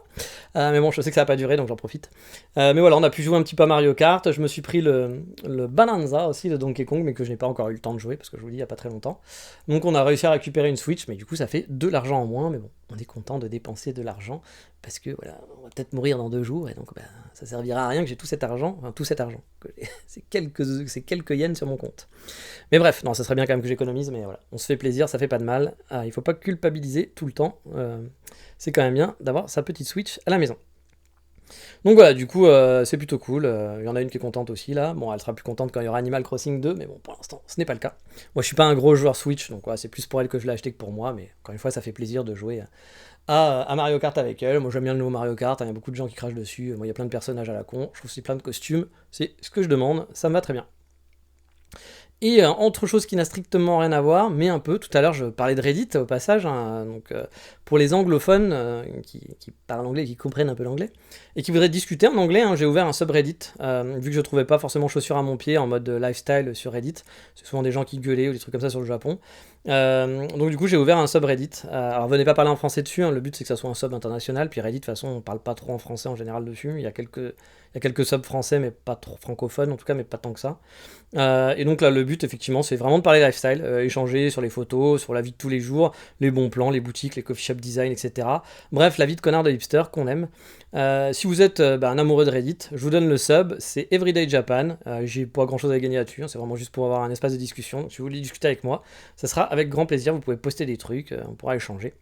Mais bon, je sais que ça va pas durer, donc j'en profite. Mais voilà, on a pu jouer un petit peu à Mario Kart, je me suis pris le Bonanza aussi de Donkey Kong, mais que je n'ai pas encore eu le temps de jouer, parce que je vous le dis, il y a pas très longtemps. Donc on a réussi à récupérer une Switch, mais du coup ça fait de l'argent en moins, mais bon, on est content de dépenser de l'argent, parce que voilà, on va peut-être mourir dans 2 jours, et donc bah, ça servira à rien que j'ai tout cet argent, enfin tout cet argent, c'est quelques yens sur mon compte. Mais bref, non, ça serait bien quand même que j'économise, mais voilà, on se fait plaisir, ça fait pas de mal. Il faut pas culpabiliser tout le temps. C'est quand même bien d'avoir sa petite Switch à la maison. Donc voilà, du coup, c'est plutôt cool. Il y en a une qui est contente aussi là. Bon, elle sera plus contente quand il y aura Animal Crossing 2, mais bon, pour l'instant, ce n'est pas le cas. Moi, je suis pas un gros joueur Switch, donc voilà, c'est plus pour elle que je l'ai acheté que pour moi, mais encore une fois, ça fait plaisir de jouer à Mario Kart avec elle. Moi, j'aime bien le nouveau Mario Kart, hein, il y a beaucoup de gens qui crachent dessus. Moi, il y a plein de personnages à la con, je trouve aussi plein de costumes. C'est ce que je demande, ça me va très bien. Et autre chose qui n'a strictement rien à voir, mais un peu, tout à l'heure je parlais de Reddit au passage, hein, donc pour les anglophones qui parlent anglais, qui comprennent un peu l'anglais, et qui voudraient discuter en anglais, hein, j'ai ouvert un subreddit, vu que je trouvais pas forcément chaussures à mon pied en mode lifestyle sur Reddit, c'est souvent des gens qui gueulaient ou des trucs comme ça sur le Japon. Donc du coup j'ai ouvert un subreddit, alors venez pas parler en français dessus, hein, le but c'est que ça soit un sub international, puis Reddit de toute façon on parle pas trop en français en général dessus, il y a quelques subs français mais pas trop francophones en tout cas, mais pas tant que ça. Et donc là, le but, effectivement, c'est vraiment de parler lifestyle, échanger sur les photos, sur la vie de tous les jours, les bons plans, les boutiques, les coffee shop design, etc. Bref, la vie de connard de hipster qu'on aime. Si vous êtes un amoureux de Reddit, je vous donne le sub, c'est Everyday Japan. J'ai pas grand chose à gagner là-dessus, hein, c'est vraiment juste pour avoir un espace de discussion. Donc, si vous voulez discuter avec moi, ça sera avec grand plaisir. Vous pouvez poster des trucs, on pourra échanger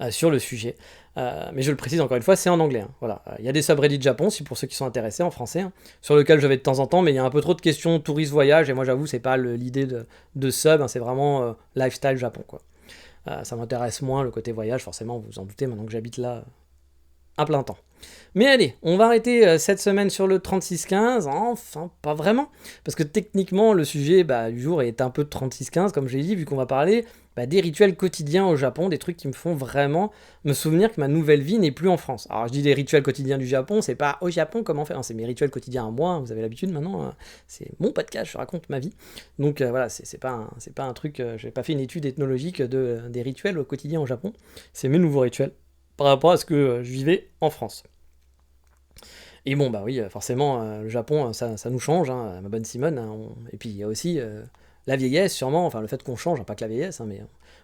sur le sujet. Mais je le précise encore une fois, c'est en anglais. Hein. Voilà. Il y a des subreddits Japon, si pour ceux qui sont intéressés en français, hein, sur lequel je vais de temps en temps, mais il y a un peu trop de questions touristes voyage, et moi j'avoue, c'est pas l'idée de sub, hein, c'est vraiment lifestyle Japon. Quoi. Ça m'intéresse moins le côté voyage, forcément, vous vous en doutez, maintenant que j'habite là à plein temps. Mais allez, on va arrêter cette semaine sur le 36-15, enfin pas vraiment, parce que techniquement le sujet du jour est un peu de 36-15, comme je l'ai dit, vu qu'on va parler des rituels quotidiens au Japon, des trucs qui me font vraiment me souvenir que ma nouvelle vie n'est plus en France. Alors je dis les rituels quotidiens du Japon, c'est pas au Japon comment faire, non, c'est mes rituels quotidiens à moi, hein, vous avez l'habitude maintenant, c'est mon podcast, je raconte ma vie. Donc voilà, c'est pas un truc, j'ai pas fait une étude ethnologique des rituels au quotidien au Japon, c'est mes nouveaux rituels par rapport à ce que je vivais en France. Et bon, bah oui, forcément, le Japon, ça nous change, hein, ma bonne Simone. Hein, et puis il y a aussi la vieillesse, sûrement, enfin le fait qu'on change, hein, pas que la vieillesse, hein, mais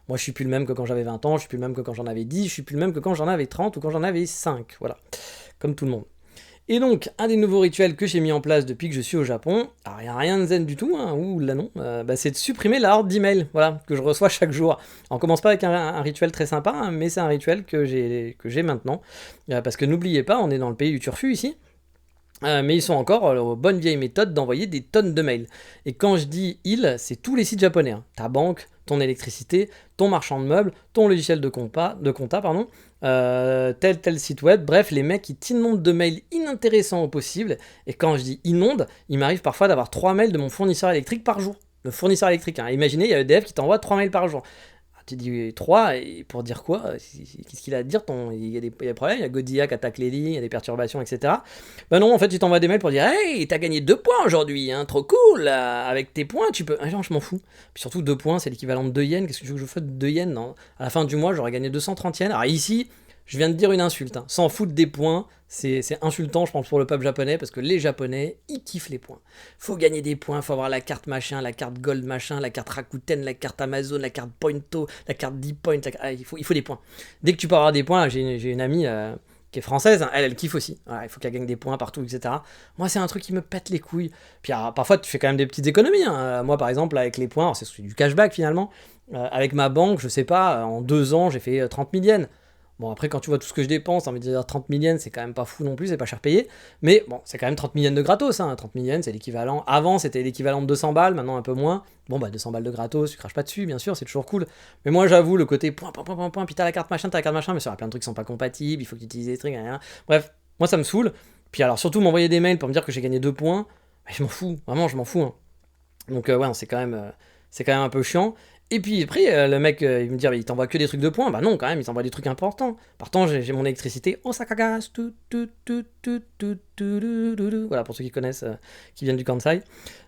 moi je suis plus le même que quand j'avais 20 ans, je suis plus le même que quand j'en avais 10, je suis plus le même que quand j'en avais 30 ou quand j'en avais 5, voilà, comme tout le monde. Et donc, un des nouveaux rituels que j'ai mis en place depuis que je suis au Japon, alors il n'y a rien de zen du tout, hein, ou là non, c'est de supprimer la horde d'emails, voilà, que je reçois chaque jour. Alors, on commence pas avec un rituel très sympa, hein, mais c'est un rituel que j'ai maintenant, parce que n'oubliez pas, on est dans le pays du turfu ici, mais ils sont encore aux bonnes vieilles méthodes d'envoyer des tonnes de mails. Et quand je dis ils, c'est tous les sites japonais. Hein. Ta banque, ton électricité, ton marchand de meubles, ton logiciel de compta, pardon, tel site web. Bref, les mecs, ils t'inondent de mails inintéressants au possible. Et quand je dis inonde, il m'arrive parfois d'avoir 3 mails de mon fournisseur électrique par jour. Le fournisseur électrique, hein. Imaginez, il y a EDF qui t'envoie 3 mails par jour. Tu dis 3, et pour dire quoi? Qu'est-ce qu'il a à dire? Il y a des problèmes, il y a Godzilla qui attaque les lignes, il y a des perturbations, etc. Ben non, en fait, il t'envoie des mails pour dire hey, t'as gagné 2 points aujourd'hui, hein, trop cool, avec tes points, tu peux. Ah non, je m'en fous. Puis surtout, 2 points, c'est l'équivalent de 2 yens. Qu'est-ce que je veux que je fasse de 2 yens? Non. À la fin du mois, j'aurais gagné 230 yens. Alors ici, je viens de dire une insulte. Hein. S'en foutre des points, c'est insultant, je pense, pour le peuple japonais, parce que les Japonais, ils kiffent les points. Faut gagner des points, faut avoir la carte machin, la carte gold machin, la carte Rakuten, la carte Amazon, la carte Pointo, la carte D-Point, il faut des points. Dès que tu peux avoir des points, là, j'ai une amie qui est française, hein, elle kiffe aussi. Voilà, il faut qu'elle gagne des points partout, etc. Moi, c'est un truc qui me pète les couilles. Puis alors, parfois, tu fais quand même des petites économies. Hein. Moi, par exemple, avec les points, c'est du cashback finalement. Avec ma banque, je sais pas, en 2 ans, j'ai fait 30 000 yens. Bon, après, quand tu vois tout ce que je dépense, envie de dire 30 000 yens, c'est quand même pas fou non plus, c'est pas cher payé. Mais bon, c'est quand même 30 000 yens de gratos. Hein. 30 000 yens, c'est l'équivalent. Avant, c'était l'équivalent de 200 balles, maintenant un peu moins. Bon, 200 balles de gratos, tu craches pas dessus, bien sûr, c'est toujours cool. Mais moi, j'avoue, le côté point, puis t'as la carte machin, mais ça, y a plein de trucs qui sont pas compatibles, il faut que tu utilises des trucs, rien. Bref, moi, ça me saoule. Puis alors, surtout, m'envoyer des mails pour me dire que j'ai gagné 2 points, je m'en fous, vraiment, je m'en fous. Hein. Donc, ouais, c'est quand même un peu chiant. Et puis après, le mec, il me dit, ah, il t'envoie que des trucs de points. Bah non, quand même, il t'envoie des trucs importants. Pourtant, j'ai mon électricité Osaka Gas. Voilà, pour ceux qui connaissent, qui viennent du Kansai.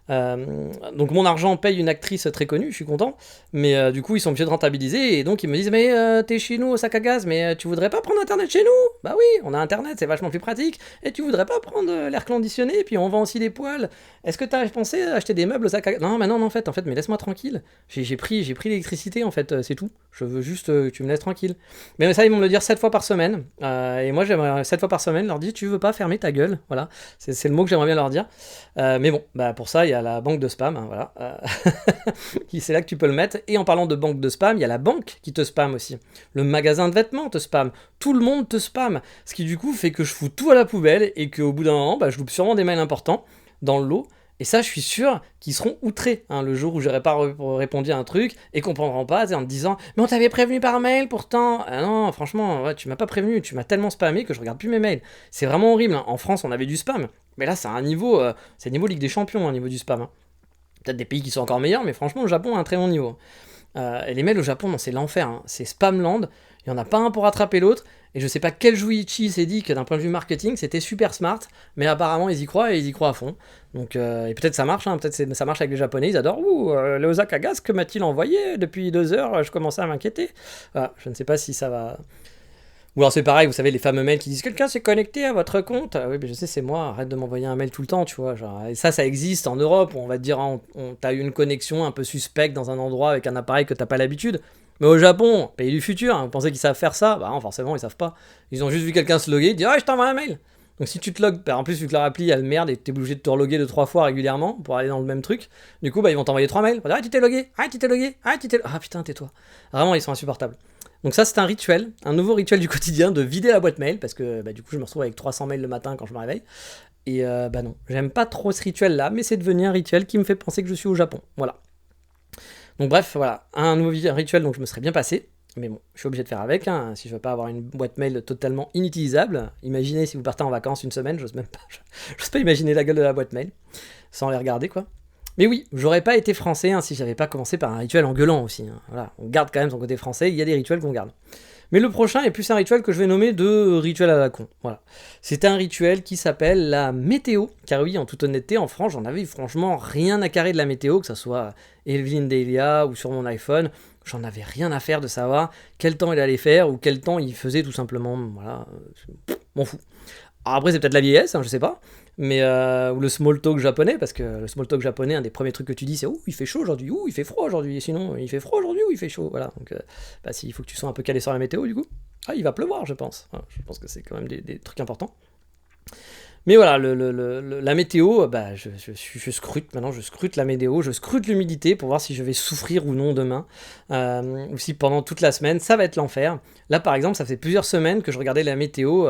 Donc mon argent paye une actrice très connue, je suis content. Mais du coup, ils sont obligés de rentabiliser. Et donc, ils me disent, mais t'es chez nous, Osaka Gas, mais tu voudrais pas prendre Internet chez nous? Bah oui, on a Internet, c'est vachement plus pratique. Et tu voudrais pas prendre l'air conditionné? Et puis on vend aussi des poêles. Est-ce que t'as pensé à acheter des meubles Osaka Gas? Non, mais non, en fait, mais laisse-moi tranquille. J'ai pris l'électricité, en fait, c'est tout. Je veux juste que tu me laisses tranquille. Mais ça, ils vont me le dire 7 fois par semaine. Et moi, j'aimerais 7 fois par semaine leur dire, tu veux pas fermer ta gueule? Voilà, c'est le mot que j'aimerais bien leur dire. Mais bon, bah pour ça, il y a la banque de spam, hein, voilà. C'est là que tu peux le mettre. Et en parlant de banque de spam, il y a la banque qui te spam aussi. Le magasin de vêtements te spam. Tout le monde te spam. Ce qui du coup fait que je fous tout à la poubelle et qu'au bout d'un moment, bah, je loupe sûrement des mails importants dans le lot. Et ça, je suis sûr qu'ils seront outrés hein, le jour où j'aurais pas répondu à un truc et comprendront pas en me disant mais on t'avait prévenu par mail pourtant. Ah non, franchement, ouais, tu m'as pas prévenu, tu m'as tellement spammé que je regarde plus mes mails. C'est vraiment horrible. Hein. En France, on avait du spam, mais là, c'est un niveau, c'est niveau Ligue des Champions, un niveau du spam. Hein. Peut-être des pays qui sont encore meilleurs, mais franchement, le Japon a un très bon niveau. Et les mails au Japon, non, c'est l'enfer. Hein. C'est spamland. Il n'y en a pas un pour rattraper l'autre. Et je sais pas quel Jouichi s'est dit que d'un point de vue marketing, c'était super smart. Mais apparemment, ils y croient et ils y croient à fond. Donc, et peut-être ça marche. Hein, peut-être ça marche avec les Japonais. Ils adorent. Ouh, le Osaka Gas, que m'a-t-il envoyé depuis 2 heures? Je commençais à m'inquiéter. Voilà, je ne sais pas si ça va. Ou alors c'est pareil, vous savez, les fameux mails qui disent quelqu'un s'est connecté à votre compte. Oui, mais je sais, c'est moi, arrête de m'envoyer un mail tout le temps, tu vois. Genre, et ça existe en Europe, où on va te dire, hein, t'as eu une connexion un peu suspecte dans un endroit avec un appareil que t'as pas l'habitude. Mais au Japon, pays du futur, hein, vous pensez qu'ils savent faire ça? Bah non, forcément, ils savent pas. Ils ont juste vu quelqu'un se loguer, dire ah, je t'envoie un mail. Donc si tu te logs, bah, en plus vu que leur appli elle merde et t'es obligé de te reloguer 2-3 fois régulièrement pour aller dans le même truc, du coup bah ils vont t'envoyer 3 mails. Ils vont dire, ah tu t'es logué, ah tu t'es logué, ah tu t'es. Ah putain, tais-toi. Vraiment, ils sont insupportables. Donc ça c'est un rituel, un nouveau rituel du quotidien de vider la boîte mail parce que bah, du coup je me retrouve avec 300 mails le matin quand je me réveille. Et bah non, j'aime pas trop ce rituel là, mais c'est devenu un rituel qui me fait penser que je suis au Japon. Voilà. Donc bref, voilà, un nouveau rituel donc je me serais bien passé. Mais bon, je suis obligé de faire avec, hein, si je veux pas avoir une boîte mail totalement inutilisable. Imaginez si vous partez en vacances une semaine, j'ose pas imaginer la gueule de la boîte mail, sans les regarder quoi. Mais oui, j'aurais pas été français hein, si j'avais pas commencé par un rituel en gueulant aussi. Hein. Voilà, on garde quand même son côté français, il y a des rituels qu'on garde. Mais le prochain est plus un rituel que je vais nommer de rituel à la con. Voilà. C'est un rituel qui s'appelle la météo. Car oui, en toute honnêteté, en France, j'en avais franchement rien à carrer de la météo, que ce soit Elvin Delia ou sur mon iPhone. J'en avais rien à faire de savoir quel temps il allait faire ou quel temps il faisait tout simplement. Voilà, m'en fous. Alors après, c'est peut-être la vieillesse, hein, je sais pas. Mais ou le small talk japonais, parce que le small talk japonais, un des premiers trucs que tu dis, c'est ouh, il fait chaud aujourd'hui, ouh, il fait froid aujourd'hui. Et sinon, il fait froid aujourd'hui ou il fait chaud. Voilà. Donc, bah, il faut que tu sois un peu calé sur la météo, du coup. Ah, il va pleuvoir, je pense. Voilà, je pense que c'est quand même des trucs importants. Mais voilà, la météo, bah, je scrute maintenant, je scrute la météo, je scrute l'humidité pour voir si je vais souffrir ou non demain, ou si pendant toute la semaine, ça va être l'enfer. Là, par exemple, ça fait plusieurs semaines que je regardais la météo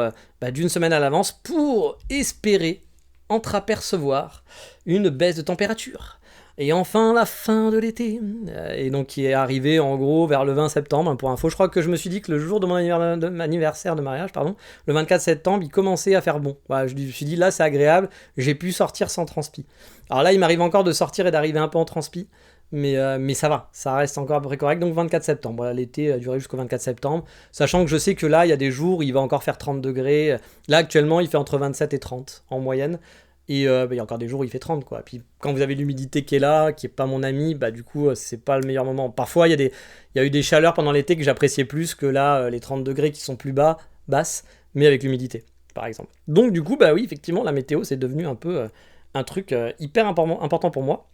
d'une semaine à l'avance pour espérer entreapercevoir une baisse de température. Et enfin, la fin de l'été. Et donc, qui est arrivé en gros vers le 20 septembre. Pour info, je crois que je me suis dit que le jour de mon anniversaire de mariage, le 24 septembre, il commençait à faire bon. Voilà, je me suis dit, là, c'est agréable. J'ai pu sortir sans transpi. Alors là, il m'arrive encore de sortir et d'arriver un peu en transpi. Mais ça va, ça reste encore à peu près correct. Donc 24 septembre, voilà, l'été a duré jusqu'au 24 septembre. Sachant que je sais que là, il y a des jours où il va encore faire 30 degrés. Là, actuellement, il fait entre 27 et 30 en moyenne. Et il y a encore des jours où il fait 30 quoi. Puis quand vous avez l'humidité qui est là, qui est pas mon ami, bah du coup c'est pas le meilleur moment. Parfois il y a eu des chaleurs pendant l'été que j'appréciais plus que là les 30 degrés qui sont plus basses, mais avec l'humidité par exemple. Donc du coup bah oui effectivement la météo c'est devenu un peu un truc hyper important pour moi.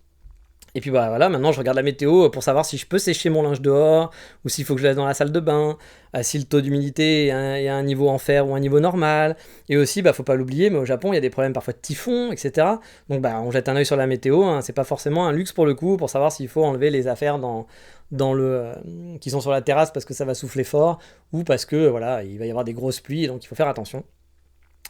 Et puis bah voilà, maintenant je regarde la météo pour savoir si je peux sécher mon linge dehors, ou s'il faut que je laisse dans la salle de bain, si le taux d'humidité est à un niveau enfer ou un niveau normal. Et aussi, bah faut pas l'oublier, mais au Japon il y a des problèmes parfois de typhon, etc. Donc bah on jette un œil sur la météo, hein, c'est pas forcément un luxe pour le coup, pour savoir s'il faut enlever les affaires qui sont sur la terrasse parce que ça va souffler fort, ou parce que voilà, il va y avoir des grosses pluies, donc il faut faire attention.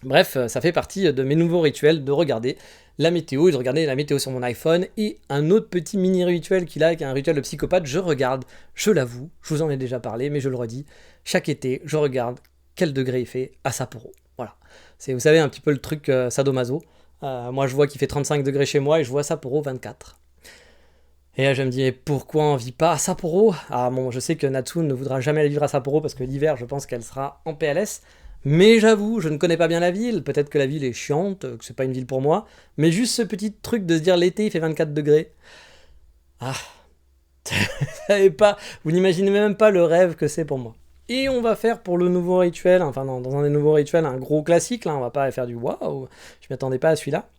Bref, ça fait partie de mes nouveaux rituels de regarder la météo et de regarder la météo sur mon iPhone. Et un autre petit mini rituel qu'il a, qui est un rituel de psychopathe, je regarde, je l'avoue, je vous en ai déjà parlé, mais je le redis, chaque été, je regarde quel degré il fait à Sapporo. Voilà. C'est, vous savez, un petit peu le truc sadomaso. Moi, je vois qu'il fait 35 degrés chez moi et je vois Sapporo 24. Et là, je me dis, mais pourquoi on vit pas à Sapporo? Ah bon, je sais que Natsu ne voudra jamais aller vivre à Sapporo parce que l'hiver, je pense qu'elle sera en PLS. Mais j'avoue, je ne connais pas bien la ville. Peut-être que la ville est chiante, que c'est pas une ville pour moi. Mais juste ce petit truc de se dire l'été, il fait 24 degrés. Ah, vous n'imaginez même pas le rêve que c'est pour moi. Et on va faire pour le nouveau rituel, enfin dans un des nouveaux rituels, un gros classique, là, on va pas faire du waouh, je m'attendais pas à celui-là.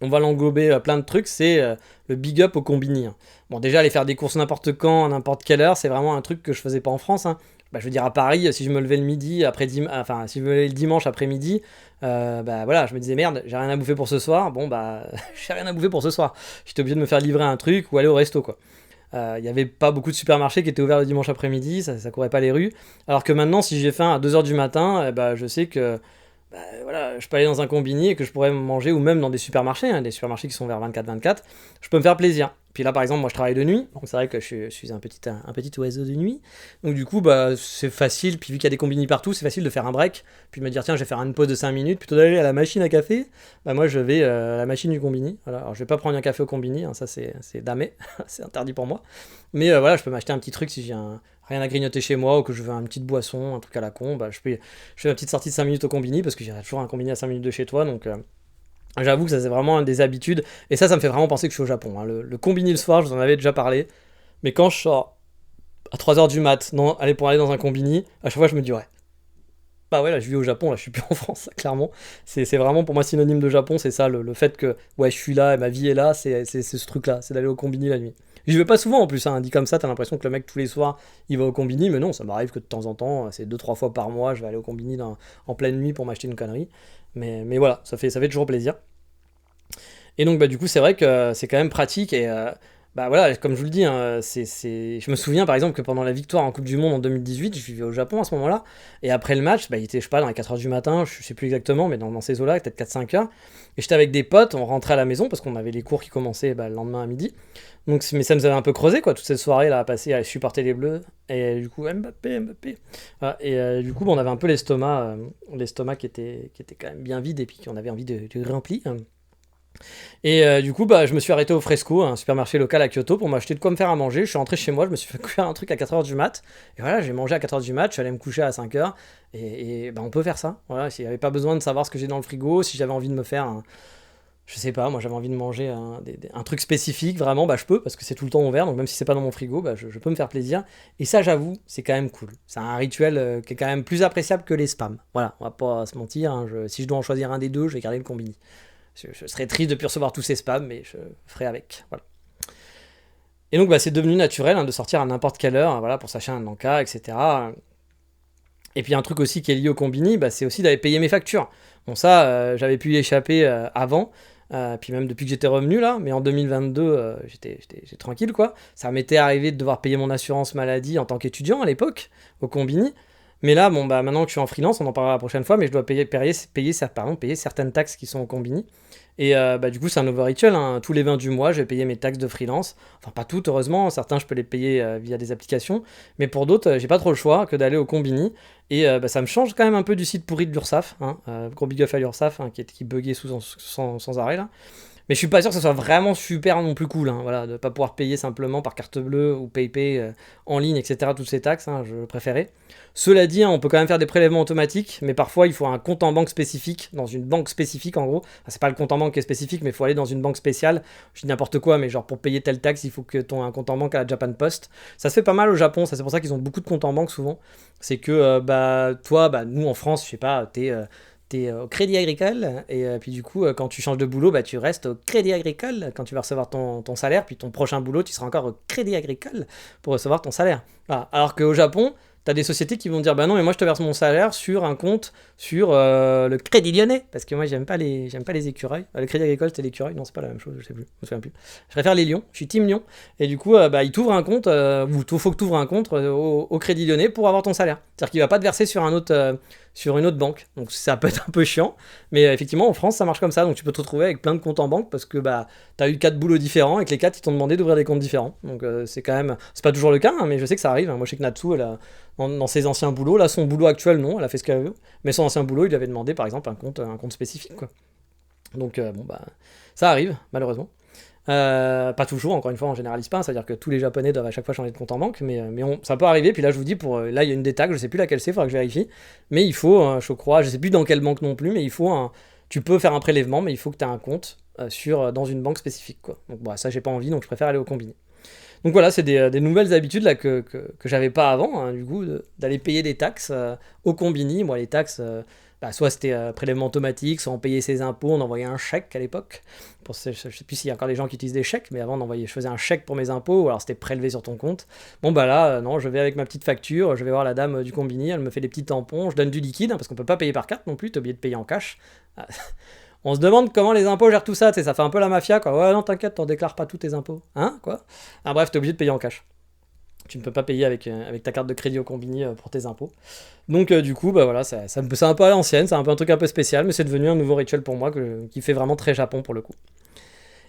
On va l'englober plein de trucs, c'est le big up au combini. Hein. Bon, déjà, aller faire des courses n'importe quand, à n'importe quelle heure, c'est vraiment un truc que je faisais pas en France. Hein. Bah, je veux dire, à Paris, si je me levais le midi, enfin, si je me levais le dimanche après-midi, bah voilà, je me disais merde, j'ai rien à bouffer pour ce soir. Bon, bah, j'ai rien à bouffer pour ce soir. J'étais obligé de me faire livrer un truc ou aller au resto, quoi. Il n'y avait pas beaucoup de supermarchés qui étaient ouverts le dimanche après-midi, ça courait pas les rues. Alors que maintenant, si j'ai faim à 2h du matin, bah, je sais que voilà, je peux aller dans un combini et que je pourrais manger, ou même dans des supermarchés, hein, des supermarchés qui sont vers 24-24, je peux me faire plaisir. Puis là, par exemple, moi je travaille de nuit, donc c'est vrai que je suis un petit oiseau de nuit. Donc du coup, bah, c'est facile, puis vu qu'il y a des combini partout, c'est facile de faire un break, puis de me dire, tiens, je vais faire une pause de 5 minutes, plutôt d'aller à la machine à café, bah moi je vais à la machine du combini. Voilà. Alors je vais pas prendre un café au combini, hein, ça c'est damé, c'est interdit pour moi. Mais voilà, je peux m'acheter un petit truc si j'ai rien à grignoter chez moi ou que je veux une petite boisson, un truc à la con, bah, je fais ma petite sortie de 5 minutes au combini parce que j'ai toujours un combini à 5 minutes de chez toi. Donc j'avoue que ça c'est vraiment des habitudes. Et ça me fait vraiment penser que je suis au Japon. Hein. Le combini le soir, je vous en avais déjà parlé. Mais quand je sors à 3h du mat, non, allez, pour aller dans un combini, à chaque fois je me dis ouais. Bah ouais, là je vis au Japon, là je suis plus en France, clairement. C'est vraiment pour moi synonyme de Japon, c'est ça, le fait que ouais, je suis là et ma vie est là, c'est ce truc-là, c'est d'aller au combini la nuit. J'y vais pas souvent en plus, hein, dit comme ça, t'as l'impression que le mec tous les soirs il va au combini, mais non, ça m'arrive que de temps en temps, c'est 2-3 fois par mois, je vais aller au combini en pleine nuit pour m'acheter une connerie. Mais voilà, ça fait toujours plaisir. Et donc bah du coup c'est vrai que c'est quand même pratique et bah voilà, comme je vous le dis, hein, je me souviens par exemple que pendant la victoire en Coupe du Monde en 2018, je vivais au Japon à ce moment-là, et après le match, bah, il était je sais pas dans les 4h du matin, je sais plus exactement, mais dans ces eaux-là, peut-être 4-5 heures, et j'étais avec des potes, on rentrait à la maison parce qu'on avait les cours qui commençaient bah, le lendemain à midi. Donc mais ça nous avait un peu creusé quoi, toute cette soirée là à passer à supporter les Bleus, et du coup Mbappé. Voilà, et du coup bah, on avait un peu l'estomac qui était quand même bien vide et puis on avait envie de remplir. Et du coup, bah, je me suis arrêté au Fresco, un supermarché local à Kyoto, pour m'acheter de quoi me faire à manger. Je suis rentré chez moi, je me suis fait cuire un truc à 4h du mat. Et voilà, j'ai mangé à 4h du mat, je suis allé me coucher à 5h. Et bah, on peut faire ça. Voilà, s'il n'y avait pas besoin de savoir ce que j'ai dans le frigo, si j'avais envie de me faire je sais pas, moi j'avais envie de manger un truc spécifique, vraiment, bah je peux, parce que c'est tout le temps ouvert, donc même si c'est pas dans mon frigo, bah je peux me faire plaisir. Et ça, j'avoue, c'est quand même cool. C'est un rituel qui est quand même plus appréciable que les spams. Voilà, on va pas se mentir, hein, si je dois en choisir un des deux, je vais garder le combini. Je serais triste de plus recevoir tous ces spams, mais je ferai avec. Voilà. Et donc, bah, c'est devenu naturel hein, de sortir à n'importe quelle heure, hein, voilà, pour s'acheter un Nanka, etc. Et puis, un truc aussi qui est lié au combini, bah, c'est aussi d'aller payer mes factures. Bon, ça, j'avais pu y échapper avant, puis même depuis que j'étais revenu là, mais en 2022, j'étais tranquille, quoi. Ça m'était arrivé de devoir payer mon assurance maladie en tant qu'étudiant à l'époque, au combini. Mais là, bon, bah, maintenant que je suis en freelance, on en parlera la prochaine fois, mais je dois payer certaines taxes qui sont au combini. Et bah, du coup, c'est un nouveau rituel. Hein. Tous les 20 du mois, je vais payer mes taxes de freelance. Enfin, pas toutes, heureusement. Certains, je peux les payer via des applications. Mais pour d'autres, j'ai pas trop le choix que d'aller au combini. Et bah, ça me change quand même un peu du site pourri de l'URSSAF. Hein. Gros big up à l'URSSAF, hein, qui buguait sans arrêt là. Mais je suis pas sûr que ça soit vraiment super non plus cool, hein, voilà, de pas pouvoir payer simplement par carte bleue ou PayPay en ligne, etc. Toutes ces taxes, hein, je préférais. Cela dit, hein, on peut quand même faire des prélèvements automatiques, mais parfois il faut un compte en banque spécifique, dans une banque spécifique en gros. Enfin, c'est pas le compte en banque qui est spécifique, mais il faut aller dans une banque spéciale. Je dis n'importe quoi, mais genre pour payer telle taxe, il faut que tu aies un compte en banque à la Japan Post. Ça se fait pas mal au Japon, ça c'est pour ça qu'ils ont beaucoup de comptes en banque souvent. C'est que bah toi, bah nous en France, je sais pas, t'es au Crédit Agricole, et puis du coup, quand tu changes de boulot, bah, tu restes au Crédit Agricole quand tu vas recevoir ton salaire, puis ton prochain boulot, tu seras encore au Crédit Agricole pour recevoir ton salaire. Voilà. Alors qu'au Japon, t'as des sociétés qui vont dire bah non, mais moi je te verse mon salaire sur un compte sur le Crédit Lyonnais, parce que moi j'aime pas les écureuils. Le Crédit Agricole c'était l'écureuil, non c'est pas la même chose, je sais plus, je me souviens plus. Je préfère les lions, je suis team lion, et du coup bah il t'ouvre un compte, ou faut que tu ouvres un compte au Crédit Lyonnais pour avoir ton salaire. C'est-à-dire qu'il va pas te verser sur sur une autre banque. Donc ça peut être un peu chiant, mais effectivement en France ça marche comme ça, donc tu peux te retrouver avec plein de comptes en banque parce que bah t'as eu 4 boulots différents et que les 4 ils t'ont demandé d'ouvrir des comptes différents. Donc c'est quand même, c'est pas toujours le cas, hein, mais je sais que ça arrive. Hein. Moi je sais que Natsu, elle a, dans ses anciens boulots, là son boulot actuel non, elle a fait ce qu'elle veut, mais son ancien boulot il lui avait demandé par exemple un compte spécifique quoi. Donc bon bah ça arrive malheureusement. Pas toujours, encore une fois, on généralise pas, c'est-à-dire que tous les Japonais doivent à chaque fois changer de compte en banque, mais ça peut arriver. Puis là, je vous dis, là, il y a une des taxes, je sais plus laquelle c'est, faudra que je vérifie. Mais il faut, je crois, je sais plus dans quelle banque non plus, mais tu peux faire un prélèvement, mais il faut que tu aies un compte dans une banque spécifique, quoi. Donc, bah, ça, j'ai pas envie, donc je préfère aller au combiné. Donc voilà, c'est des nouvelles habitudes là que j'avais pas avant, hein, du coup, d'aller payer des taxes au combini. Moi, les taxes, soit c'était prélèvement automatique, soit on payait ses impôts, on envoyait un chèque à l'époque. Je sais plus s'il y a encore des gens qui utilisent des chèques, mais avant, je faisais un chèque pour mes impôts, ou alors c'était prélevé sur ton compte. Bon, bah là, non, je vais avec ma petite facture, je vais voir la dame du combini, elle me fait des petits tampons, je donne du liquide, hein, parce qu'on peut pas payer par carte non plus, t'es obligé de payer en cash. Ah, on se demande comment les impôts gèrent tout ça, tu sais, ça fait un peu la mafia, quoi. Ouais, non, t'inquiète, t'en déclares pas tous tes impôts. Hein, quoi. Ah, bref, t'es obligé de payer en cash. Tu ne peux pas payer avec ta carte de crédit au combini pour tes impôts. Donc, du coup, bah voilà, c'est un peu à l'ancienne, c'est un peu un truc un peu spécial, mais c'est devenu un nouveau rituel pour moi qui fait vraiment très Japon pour le coup.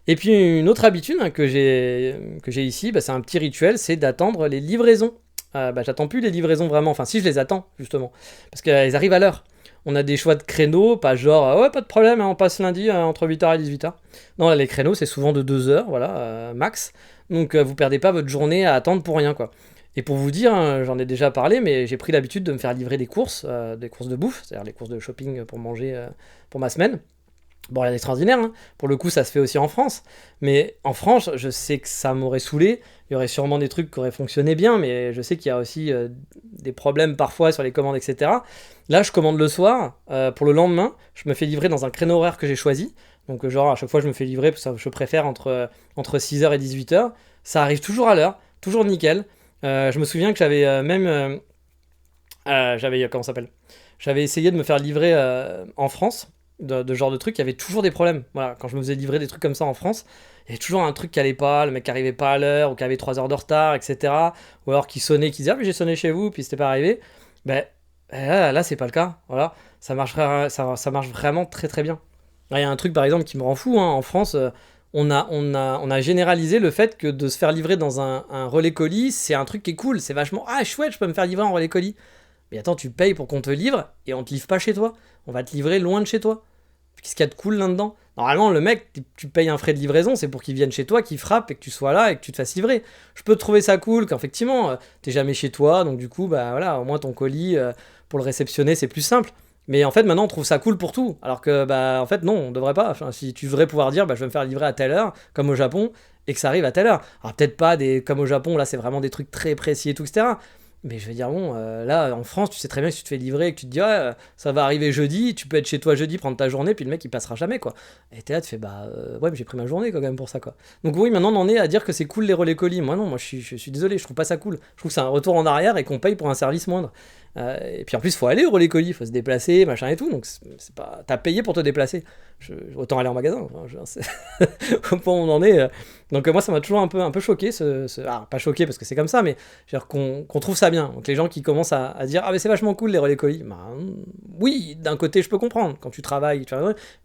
Et puis, une autre habitude hein, que j'ai ici, bah, c'est un petit rituel, c'est d'attendre les livraisons. J'attends plus les livraisons vraiment, enfin, si je les attends, justement, parce qu'elles arrivent à l'heure. On a des choix de créneaux, pas genre, ouais, pas de problème, hein, on passe lundi entre 8h et 18h. Non, là, les créneaux, c'est souvent de 2 heures, voilà, max. Donc, vous perdez pas votre journée à attendre pour rien, quoi. Et pour vous dire, hein, j'en ai déjà parlé, mais j'ai pris l'habitude de me faire livrer des courses de bouffe, c'est-à-dire les courses de shopping pour manger pour ma semaine. Bon, rien d'extraordinaire, hein. Pour le coup, ça se fait aussi en France. Mais en France, je sais que ça m'aurait saoulé. Il y aurait sûrement des trucs qui auraient fonctionné bien, mais je sais qu'il y a aussi des problèmes parfois sur les commandes, etc. Là, je commande le soir. Pour le lendemain, je me fais livrer dans un créneau horaire que j'ai choisi. Donc, genre, à chaque fois, je me fais livrer, parce que je préfère entre 6h et 18h. Ça arrive toujours à l'heure, toujours nickel. Je me souviens que comment ça s'appelle? J'avais essayé de me faire livrer en France de genre de truc, il y avait toujours des problèmes. Voilà, quand je me faisais livrer des trucs comme ça en France, il y avait toujours un truc qui allait pas, le mec qui arrivait pas à l'heure, ou qui avait 3 heures de retard, etc. Ou alors qui sonnait, qui disait ah mais j'ai sonné chez vous, puis c'était pas arrivé. Ben là c'est pas le cas. Voilà, ça marche vraiment très très bien. Il y a un truc par exemple qui me rend fou hein, en France. On a généralisé le fait que de se faire livrer dans un relais colis, c'est un truc qui est cool, c'est vachement ah chouette, je peux me faire livrer en relais colis. Mais attends, tu payes pour qu'on te livre et on te livre pas chez toi. On va te livrer loin de chez toi. Qu'est-ce qu'il y a de cool là-dedans? Normalement, le mec, tu payes un frais de livraison, c'est pour qu'il vienne chez toi, qu'il frappe et que tu sois là et que tu te fasses livrer. Je peux trouver ça cool qu'effectivement, t'es jamais chez toi, donc du coup, bah voilà, au moins ton colis, pour le réceptionner, c'est plus simple. Mais en fait, maintenant, on trouve ça cool pour tout. Alors que, bah, en fait, non, on devrait pas. Enfin, si tu devrais pouvoir dire, bah, je vais me faire livrer à telle heure, comme au Japon, et que ça arrive à telle heure. Alors, peut-être pas comme au Japon, là, c'est vraiment des trucs très précis et tout, etc. Mais je veux dire, bon, là, en France, tu sais très bien que si tu te fais livrer et que tu te dis, ouais, ça va arriver jeudi, tu peux être chez toi jeudi, prendre ta journée, puis le mec, il passera jamais, quoi. Et t'es là, tu fais, bah, ouais, mais j'ai pris ma journée, quand même, pour ça, quoi. Donc oui, maintenant, on en est à dire que c'est cool les relais colis. Moi, non, moi, je suis désolé, je trouve pas ça cool. Je trouve que c'est un retour en arrière et qu'on paye pour un service moindre. Et puis en plus, faut aller au relais colis, faut se déplacer, machin et tout, donc c'est pas... T'as payé pour te déplacer. Autant aller en magasin, enfin, au point où on en est. Donc moi, ça m'a toujours un peu choqué, pas choqué parce que c'est comme ça, mais qu'on trouve ça bien. Donc les gens qui commencent à dire ah mais c'est vachement cool les relais colis, bah, oui, d'un côté je peux comprendre, quand tu travailles,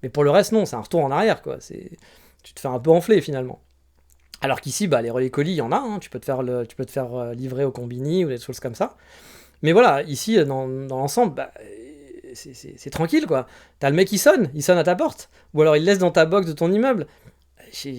mais pour le reste non, c'est un retour en arrière, quoi. Tu te fais un peu enfler finalement. Alors qu'ici, bah, les relais colis, il y en a, hein. Tu peux te faire livrer au combini ou des choses comme ça. Mais voilà, ici, dans l'ensemble, bah, c'est tranquille, quoi. T'as le mec qui sonne à ta porte. Ou alors il laisse dans ta box de ton immeuble.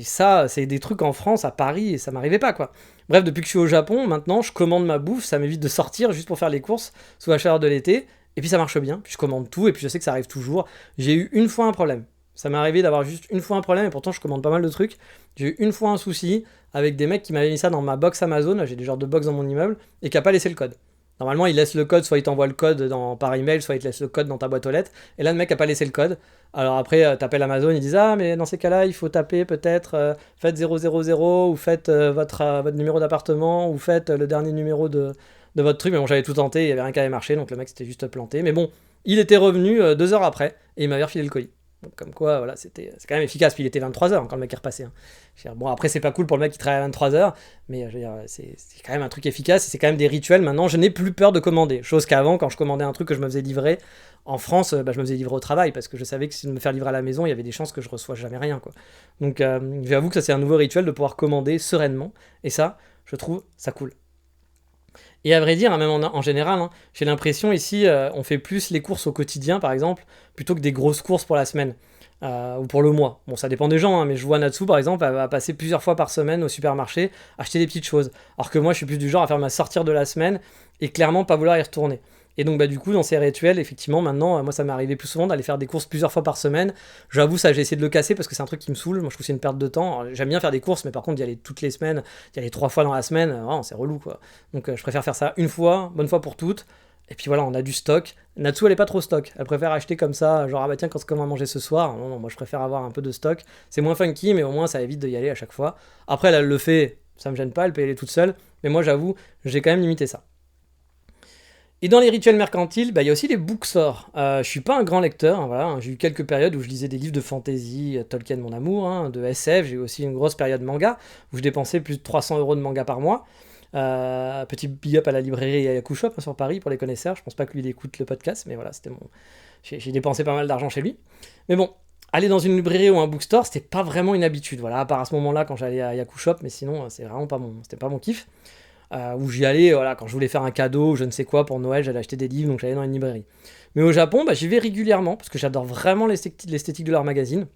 Ça, c'est des trucs en France, à Paris, et ça m'arrivait pas, quoi. Bref, depuis que je suis au Japon, maintenant, je commande ma bouffe, ça m'évite de sortir juste pour faire les courses sous la chaleur de l'été. Et puis ça marche bien, puis je commande tout, et puis je sais que ça arrive toujours. J'ai eu une fois un problème. Ça m'est arrivé d'avoir juste une fois un problème, et pourtant je commande pas mal de trucs. J'ai eu une fois un souci avec des mecs qui m'avaient mis ça dans ma box Amazon, j'ai des genres de box dans mon immeuble, et qui a pas laissé le code. Normalement, il laisse le code, soit il t'envoie le code par email, soit il te laisse le code dans ta boîte aux lettres. Et là, le mec a pas laissé le code. Alors après, t'appelles Amazon, ils disent ah, mais dans ces cas-là, il faut taper peut-être faites 000 ou faites votre numéro d'appartement ou faites le dernier numéro de votre truc. Mais bon, j'avais tout tenté, il y avait rien qui avait marché, donc le mec s'était juste planté. Mais bon, il était revenu 2 heures après et il m'avait refilé le colis. Donc, comme quoi, voilà, c'est quand même efficace. Puis il était 23h quand le mec est repassé. Hein. Bon, après, c'est pas cool pour le mec qui travaille à 23h, mais je veux dire, c'est quand même un truc efficace et c'est quand même des rituels. Maintenant, je n'ai plus peur de commander. Chose qu'avant, quand je commandais un truc que je me faisais livrer en France, je me faisais livrer au travail parce que je savais que si de me faire livrer à la maison, il y avait des chances que je reçois jamais rien, quoi. Donc, j'avoue que ça, c'est un nouveau rituel de pouvoir commander sereinement. Et ça, je trouve ça cool. Et à vrai dire, hein, même en général, hein, j'ai l'impression ici, on fait plus les courses au quotidien, par exemple, plutôt que des grosses courses pour la semaine. ou pour le mois. Bon, ça dépend des gens, hein, mais je vois Natsu par exemple, elle va passer plusieurs fois par semaine au supermarché acheter des petites choses. Alors que moi, je suis plus du genre à faire ma sortir de la semaine et clairement pas vouloir y retourner. Et donc, bah, du coup, dans ces rituels, effectivement, maintenant, moi, ça m'est arrivé plus souvent d'aller faire des courses plusieurs fois par semaine. J'avoue, ça, j'ai essayé de le casser parce que c'est un truc qui me saoule. Moi, je trouve que c'est une perte de temps. Alors, j'aime bien faire des courses, mais par contre, d'y aller toutes les semaines, d'y aller 3 fois dans la semaine, vraiment, c'est relou, quoi. Donc, je préfère faire ça une fois, bonne fois pour toutes. Et puis voilà, on a du stock. Natsu, elle est pas trop stock. Elle préfère acheter comme ça, genre, ah bah tiens, quand on va manger ce soir. Non, non, moi, je préfère avoir un peu de stock. C'est moins funky, mais au moins, ça évite d'y aller à chaque fois. Après, elle le fait, ça me gêne pas, elle peut y aller toute seule. Mais moi, j'avoue, j'ai quand même limité ça. Et dans les rituels mercantiles, bah, il y a aussi les bookstores. Je suis pas un grand lecteur, hein, voilà, hein. J'ai eu quelques périodes où je lisais des livres de fantasy, Tolkien mon amour, hein, de SF. J'ai eu aussi une grosse période manga, où je dépensais plus de 300 € de manga par mois. Petit big up à la librairie Yaku Shop, hein, sur Paris, pour les connaisseurs. Je pense pas que lui il écoute le podcast, mais voilà, c'était mon... J'ai dépensé pas mal d'argent chez lui. Mais bon, aller dans une librairie ou un bookstore, c'était pas vraiment une habitude. Voilà, à part à ce moment-là quand j'allais à Yaku Shop, mais sinon, c'est vraiment pas c'était pas mon kiff. Où j'y allais, voilà, quand je voulais faire un cadeau ou je ne sais quoi pour Noël, j'allais acheter des livres, donc j'allais dans une librairie. Mais au Japon, bah, j'y vais régulièrement parce que j'adore vraiment l'esthétique de leur magazine.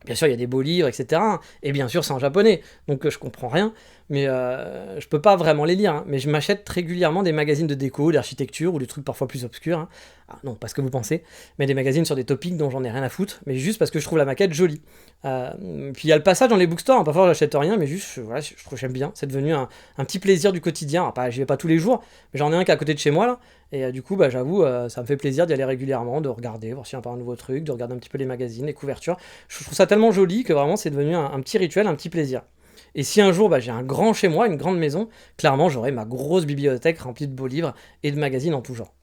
Bien sûr, il y a des beaux livres, etc. Et bien sûr, c'est en japonais, donc je comprends rien, mais je peux pas vraiment les lire, hein. Mais je m'achète régulièrement des magazines de déco, d'architecture ou des trucs parfois plus obscurs, hein. Ah, non, pas ce que vous pensez, mais des magazines sur des topics dont j'en ai rien à foutre, mais juste parce que je trouve la maquette jolie. Puis il y a le passage dans les bookstores, hein, parfois j'achète rien, mais juste, voilà, je trouve que j'aime bien. C'est devenu un petit plaisir du quotidien. Alors, j'y vais pas tous les jours, mais j'en ai un qui est à côté de chez moi là. Et du coup, bah, j'avoue, ça me fait plaisir d'y aller régulièrement, de regarder, voir s'il y a un nouveau truc, de regarder un petit peu les magazines, les couvertures. Je trouve ça tellement joli que vraiment c'est devenu un petit rituel, un petit plaisir. Et si un jour bah, j'ai un grand chez moi, une grande maison, clairement j'aurai ma grosse bibliothèque remplie de beaux livres et de magazines en tout genre.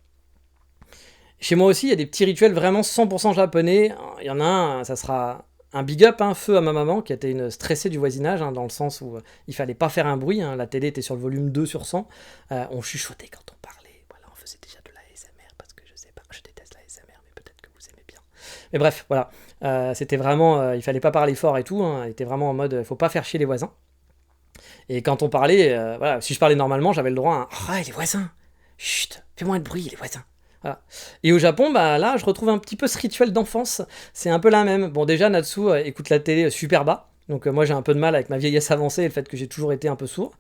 Chez moi aussi, il y a des petits rituels vraiment 100% japonais. Il y en a un, ça sera un big up, hein, feu à ma maman, qui était une stressée du voisinage, hein, dans le sens où il fallait pas faire un bruit, hein. La télé était sur le volume 2 sur 100. On chuchotait quand on parlait. Voilà, on faisait déjà de la ASMR, parce que je sais pas, je déteste la ASMR, mais peut-être que vous aimez bien. Mais bref, voilà. C'était vraiment, il fallait pas parler fort et tout, hein. Il était vraiment en mode, faut pas faire chier les voisins. Et quand on parlait, voilà, si je parlais normalement, j'avais le droit à un, oh, les voisins, chut, fais moins de bruit, les voisins. Voilà. Et au Japon, bah là, je retrouve un petit peu ce rituel d'enfance. C'est un peu la même. Bon, déjà, Natsu écoute la télé super bas. Donc moi, j'ai un peu de mal avec ma vieillesse avancée et le fait que j'ai toujours été un peu sourd.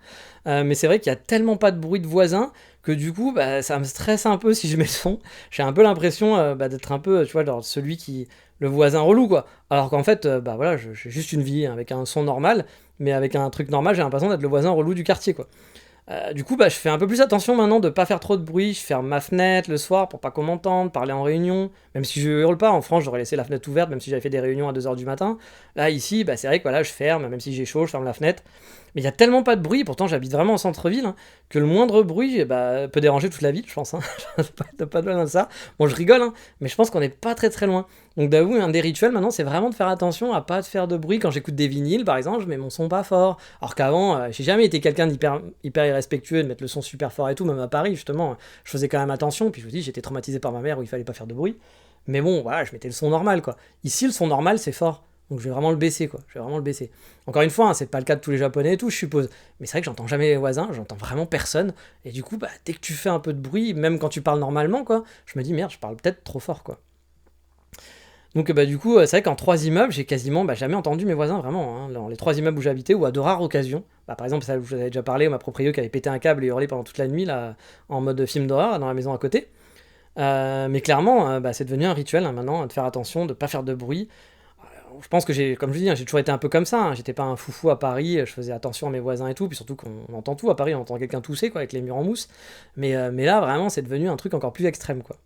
Mais c'est vrai qu'il y a tellement pas de bruit de voisins que du coup, bah, ça me stresse un peu si je mets le son. J'ai un peu l'impression bah, d'être un peu, tu vois, genre celui qui... le voisin relou, quoi. Alors qu'en fait, bah voilà, j'ai juste une vie, hein, avec un son normal, mais avec un truc normal, j'ai l'impression d'être le voisin relou du quartier, quoi. Du coup, bah, je fais un peu plus attention maintenant de pas faire trop de bruit. Je ferme ma fenêtre le soir pour pas qu'on m'entende, parler en réunion. Même si je hurle pas, en France, j'aurais laissé la fenêtre ouverte, même si j'avais fait des réunions à 2h du matin. Là, ici, bah, c'est vrai que voilà, je ferme, même si j'ai chaud, je ferme la fenêtre. Mais il y a tellement pas de bruit, pourtant j'habite vraiment au centre-ville, hein, que le moindre bruit bah, peut déranger toute la ville, je pense. Hein. Pas de mal dans ça. Bon, je rigole, hein, mais je pense qu'on n'est pas très très loin. Donc d'avouer, un des rituels maintenant, c'est vraiment de faire attention à pas faire de bruit. Quand j'écoute des vinyles, par exemple, je mets mon son pas fort. Alors qu'avant, j'ai jamais été quelqu'un d'hyper hyper irrespectueux, de mettre le son super fort et tout, même à Paris, justement. Je faisais quand même attention, puis je vous dis, j'étais traumatisé par ma mère où il fallait pas faire de bruit. Mais bon, voilà, je mettais le son normal, quoi. Ici, le son normal, c'est fort. Donc je vais vraiment le baisser, quoi. Je vais vraiment le baisser. Encore une fois, hein, c'est pas le cas de tous les Japonais et tout, je suppose. Mais c'est vrai que j'entends jamais les voisins, j'entends vraiment personne. Et du coup, bah, dès que tu fais un peu de bruit, même quand tu parles normalement, quoi, je me dis, merde, je parle peut-être trop fort, quoi. Donc bah, du coup, c'est vrai qu'en 3 immeubles, j'ai quasiment bah, jamais entendu mes voisins, vraiment, hein, dans les 3 immeubles où j'habitais, ou à de rares occasions. Bah, par exemple, ça, je vous avais déjà parlé, ma proprio qui avait pété un câble et hurlé pendant toute la nuit, là, en mode film d'horreur, dans la maison à côté. Mais clairement, bah, c'est devenu un rituel, hein, maintenant, de faire attention, de pas faire de bruit. Je pense que comme je dis, hein, j'ai toujours été un peu comme ça, hein. J'étais pas un foufou à Paris, je faisais attention à mes voisins et tout, puis surtout qu'on entend tout à Paris, on entend quelqu'un tousser, quoi, avec les murs en mousse. Mais là, vraiment, c'est devenu un truc encore plus extrême, quoi.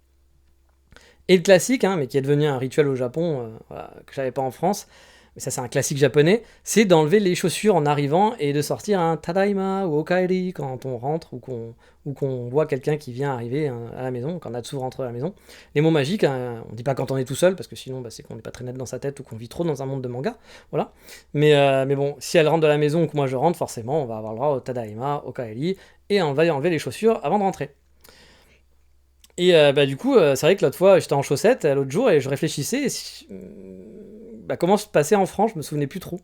Et le classique, hein, mais qui est devenu un rituel au Japon, voilà, que j'avais pas en France, mais ça c'est un classique japonais, c'est d'enlever les chaussures en arrivant et de sortir un tadaima ou okaeri quand on rentre ou qu'on voit quelqu'un qui vient arriver, hein, à la maison, quand Natsu rentre à la maison. Les mots magiques, hein, on dit pas quand on est tout seul, parce que sinon bah, c'est qu'on n'est pas très net dans sa tête ou qu'on vit trop dans un monde de manga, voilà. Mais bon, si elle rentre de la maison ou que moi je rentre, forcément on va avoir le droit au tadaima, okaeri, et on va enlever les chaussures avant de rentrer. Et bah, du coup, c'est vrai que l'autre fois, j'étais en chaussettes l'autre jour et je réfléchissais bah, comment se passait en France, je me souvenais plus trop.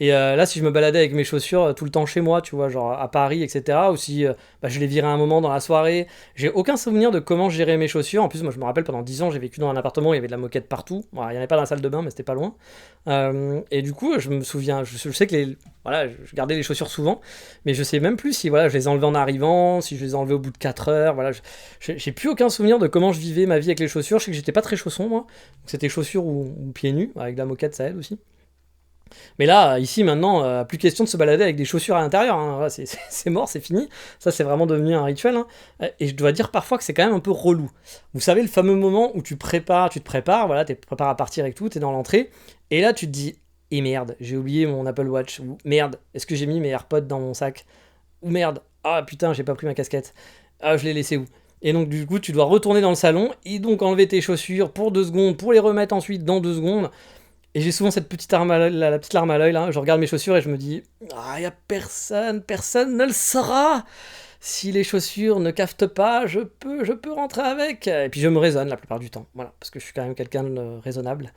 Et là, si je me baladais avec mes chaussures tout le temps chez moi, tu vois, genre à Paris, etc., ou si bah, je les virais un moment dans la soirée, j'ai aucun souvenir de comment je gérais mes chaussures. En plus, moi, je me rappelle, pendant 10 ans, j'ai vécu dans un appartement où il y avait de la moquette partout. Bon, il n'y en avait pas dans la salle de bain, mais c'était pas loin. Et du coup, je me souviens, je sais que voilà, je gardais les chaussures souvent, mais je sais même plus si voilà, je les enlevais en arrivant, si je les enlevais au bout de 4 heures. Voilà, j'ai plus aucun souvenir de comment je vivais ma vie avec les chaussures. Je sais que j'étais pas très chausson, moi. Donc, c'était chaussures ou pieds nus, avec de la moquette, ça aide aussi. Mais là, ici, maintenant, plus question de se balader avec des chaussures à l'intérieur, hein. Voilà, c'est mort, c'est fini. Ça, c'est vraiment devenu un rituel, hein. Et je dois dire parfois que c'est quand même un peu relou. Vous savez, le fameux moment où tu te prépares, voilà, tu te prépares à partir et tout, tu es dans l'entrée, et là, tu te dis, et merde, j'ai oublié mon Apple Watch, ou merde, est-ce que j'ai mis mes AirPods dans mon sac, ou merde, ah putain, j'ai pas pris ma casquette, ah, je l'ai laissé où? Et donc, du coup, tu dois retourner dans le salon, et donc enlever tes chaussures pour 2 secondes, pour les remettre ensuite dans 2 secondes. Et j'ai souvent cette petite larme à l'œil, la petite larme à l'œil là. Je regarde mes chaussures et je me dis, ah, y a personne ne le saura. Si les chaussures ne cafetent pas, je peux rentrer avec. Et puis je me raisonne la plupart du temps, voilà, parce que je suis quand même quelqu'un de raisonnable.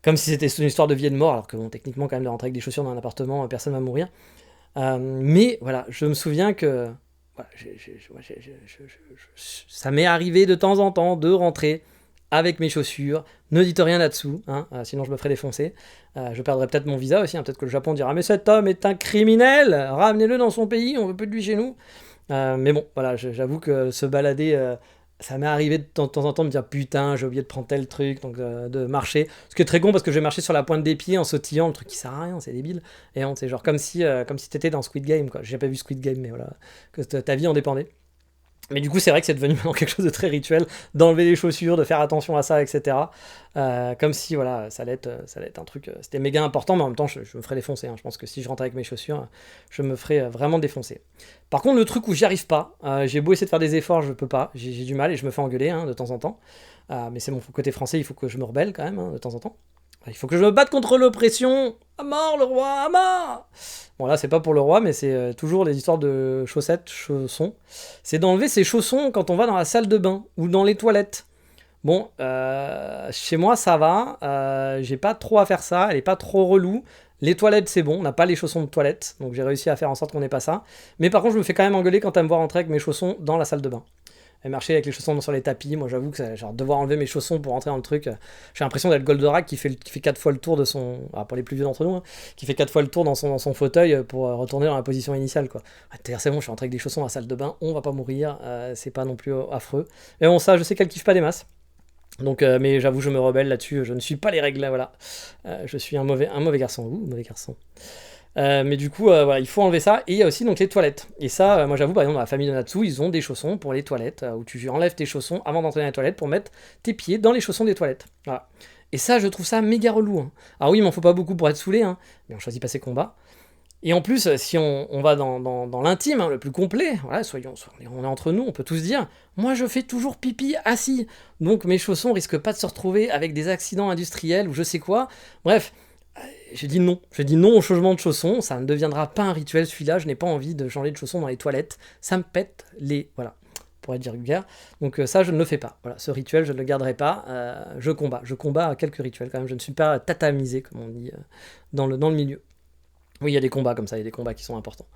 Comme si c'était une histoire de vie et de mort, alors que bon, techniquement, quand même, de rentrer avec des chaussures dans un appartement, personne va mourir. Mais voilà, je me souviens que voilà, ça m'est arrivé de temps en temps de rentrer avec mes chaussures. Ne dites rien là-dessous, hein, sinon je me ferai défoncer. Je perdrai peut-être mon visa aussi, hein, peut-être que le Japon dira mais cet homme est un criminel, ramenez-le dans son pays, on veut plus de lui chez nous. Mais bon, voilà, j'avoue que se balader, ça m'est arrivé de temps en temps de me dire putain, j'ai oublié de prendre tel truc, donc de marcher. Ce qui est très con parce que je vais marcher sur la pointe des pieds en sautillant, le truc qui sert à rien, c'est débile. Et c'est genre comme si t'étais dans Squid Game, quoi. J'ai pas vu Squid Game, mais voilà, que ta vie en dépendait. Mais du coup, c'est vrai que c'est devenu maintenant quelque chose de très rituel, d'enlever les chaussures, de faire attention à ça, etc. Comme si, voilà, ça allait être un truc. C'était méga important, mais en même temps, je me ferais défoncer, hein. Je pense que si je rentre avec mes chaussures, je me ferais vraiment défoncer. Par contre, le truc où j'y arrive pas, j'ai beau essayer de faire des efforts, je peux pas. J'ai du mal et je me fais engueuler, hein, de temps en temps. Mais c'est mon côté français, il faut que je me rebelle quand même, hein, de temps en temps. Il faut que je me batte contre l'oppression. À mort, le roi, à mort. Bon, là, c'est pas pour le roi, mais c'est toujours des histoires de chaussettes, chaussons. C'est d'enlever ses chaussons quand on va dans la salle de bain ou dans les toilettes. Bon, chez moi, ça va. J'ai pas trop à faire ça. Elle est pas trop relou. Les toilettes, c'est bon. On n'a pas les chaussons de toilette. Donc, j'ai réussi à faire en sorte qu'on n'ait pas ça. Mais par contre, je me fais quand même engueuler quand elle me voit rentrer avec mes chaussons dans la salle de bain. Et marcher avec les chaussons sur les tapis, moi j'avoue que genre devoir enlever mes chaussons pour rentrer dans le truc, j'ai l'impression d'être Goldorak qui fait 4 fois le tour de son, pour les plus vieux d'entre nous, hein, qui fait 4 fois le tour dans son fauteuil pour retourner dans la position initiale, quoi. C'est-à-dire c'est bon, je suis rentré avec des chaussons à la salle de bain, on va pas mourir, c'est pas non plus affreux. Mais bon, ça, je sais qu'elle kiffe pas des masses. Donc, mais j'avoue, je me rebelle là-dessus, je ne suis pas les règles, là, voilà. Je suis un mauvais garçon, mauvais garçon. Mais du coup, voilà, il faut enlever ça. Et il y a aussi donc les toilettes. Et ça, moi j'avoue, par exemple, dans la famille de Natsu, ils ont des chaussons pour les toilettes, où tu enlèves tes chaussons avant d'entrer dans les toilettes pour mettre tes pieds dans les chaussons des toilettes. Voilà. Et ça, je trouve ça méga relou, hein. Alors oui, il m'en faut pas beaucoup pour être saoulé, hein, mais on choisit pas ses combats. Et en plus, si on va dans l'intime, hein, le plus complet, voilà, on est entre nous, on peut tous dire, moi je fais toujours pipi assis, donc mes chaussons risquent pas de se retrouver avec des accidents industriels ou je sais quoi. Bref, j'ai dit non. J'ai dit non au changement de chaussons. Ça ne deviendra pas un rituel, celui-là. Je n'ai pas envie de changer de chaussons dans les toilettes. Ça me pète les... Voilà, pour être vulgaire. Donc ça, je ne le fais pas. Voilà, ce rituel, je ne le garderai pas. Je combats. Je combats à quelques rituels quand même. Je ne suis pas tatamisé, comme on dit, dans le milieu. Oui, il y a des combats comme ça. Il y a des combats qui sont importants.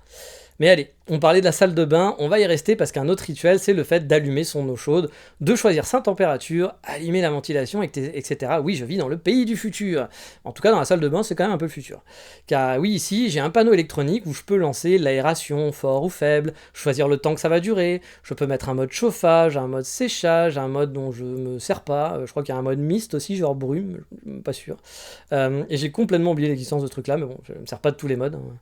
Mais allez, on parlait de la salle de bain, on va y rester parce qu'un autre rituel, c'est le fait d'allumer son eau chaude, de choisir sa température, allumer la ventilation, etc. Oui, je vis dans le pays du futur. En tout cas, dans la salle de bain, c'est quand même un peu le futur. Car oui, ici, j'ai un panneau électronique où je peux lancer l'aération, fort ou faible, choisir le temps que ça va durer, je peux mettre un mode chauffage, un mode séchage, un mode dont je me sers pas, je crois qu'il y a un mode mist aussi, genre brume, pas sûr. Et j'ai complètement oublié l'existence de ce truc-là, mais bon, je me sers pas de tous les modes, hein.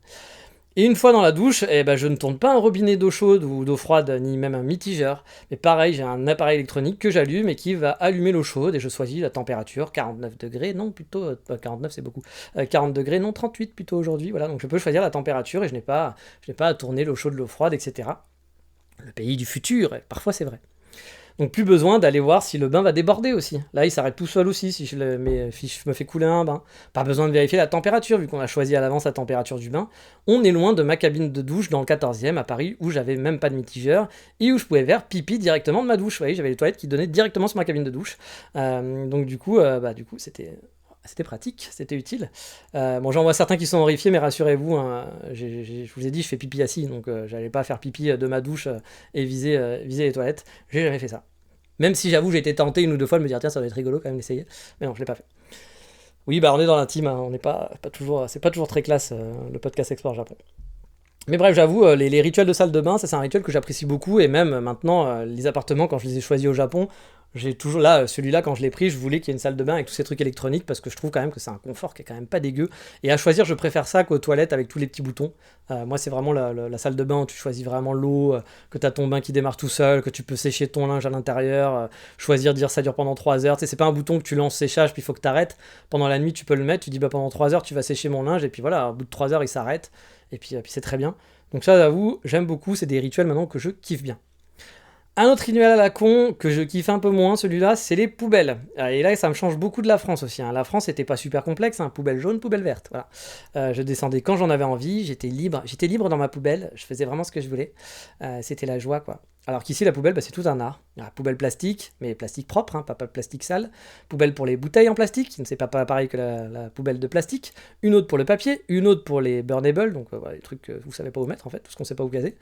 Et une fois dans la douche, je ne tourne pas un robinet d'eau chaude ou d'eau froide, ni même un mitigeur. Mais pareil, j'ai un appareil électronique que j'allume et qui va allumer l'eau chaude et je choisis la température, 49 degrés, non plutôt, 49 c'est beaucoup, 40 degrés, non 38 plutôt aujourd'hui, voilà, donc je peux choisir la température et je n'ai pas à tourner l'eau chaude, l'eau froide, etc. Le pays du futur, et parfois c'est vrai. Donc plus besoin d'aller voir si le bain va déborder aussi. Là, il s'arrête tout seul aussi si je me fais couler un bain. Pas besoin de vérifier la température, vu qu'on a choisi à l'avance la température du bain. On est loin de ma cabine de douche dans le 14e à Paris, où j'avais même pas de mitigeur, et où je pouvais faire pipi directement de ma douche. Vous voyez, j'avais les toilettes qui donnaient directement sur ma cabine de douche. Donc du coup, c'était c'était pratique, c'était utile. Bon, j'en vois certains qui sont horrifiés, mais rassurez-vous, hein, je vous ai dit, je fais pipi assis, donc j'allais pas faire pipi de ma douche et viser les toilettes. J'ai jamais fait ça. Même si j'avoue, j'ai été tenté une ou deux fois de me dire, tiens, ça va être rigolo quand même d'essayer. Mais non, je l'ai pas fait. Oui, bah on est dans l'intime, hein, on n'est pas toujours, c'est pas toujours très classe le podcast Explore Japon. Mais bref, j'avoue, les rituels de salle de bain, ça c'est un rituel que j'apprécie beaucoup, et même maintenant, les appartements, quand je les ai choisis au Japon, j'ai toujours là, celui-là, quand je l'ai pris, je voulais qu'il y ait une salle de bain avec tous ces trucs électroniques, parce que je trouve quand même que c'est un confort qui est quand même pas dégueu. Et à choisir, je préfère ça qu'aux toilettes avec tous les petits boutons. Moi, c'est vraiment la salle de bain où tu choisis vraiment l'eau, que tu as ton bain qui démarre tout seul, que tu peux sécher ton linge à l'intérieur, choisir, dire ça dure pendant 3 heures. Tu sais, c'est pas un bouton que tu lances séchage, puis il faut que tu arrêtes. Pendant la nuit, tu peux le mettre, tu dis bah pendant 3 heures, tu vas sécher mon linge, et puis voilà, au bout de 3 heures, il s'arrête, et puis c'est très bien. Donc ça, j'avoue, j'aime beaucoup, c'est des rituels maintenant que je kiffe bien. Un autre rituel à la con que je kiffe un peu moins, celui-là, c'est les poubelles. Et là, ça me change beaucoup de la France aussi. Hein. La France n'était pas super complexe, hein. Poubelle jaune, poubelle verte. Voilà. Je descendais quand j'en avais envie, j'étais libre dans ma poubelle, je faisais vraiment ce que je voulais. C'était la joie, quoi. Alors qu'ici, la poubelle, bah, c'est tout un art. Poubelle plastique, mais plastique propre, hein, pas plastique sale. Poubelle pour les bouteilles en plastique, c'est pas pareil que la poubelle de plastique. Une autre pour le papier, une autre pour les burnables, donc voilà, les trucs que vous savez pas où mettre en fait, tout ce qu'on sait pas où caser.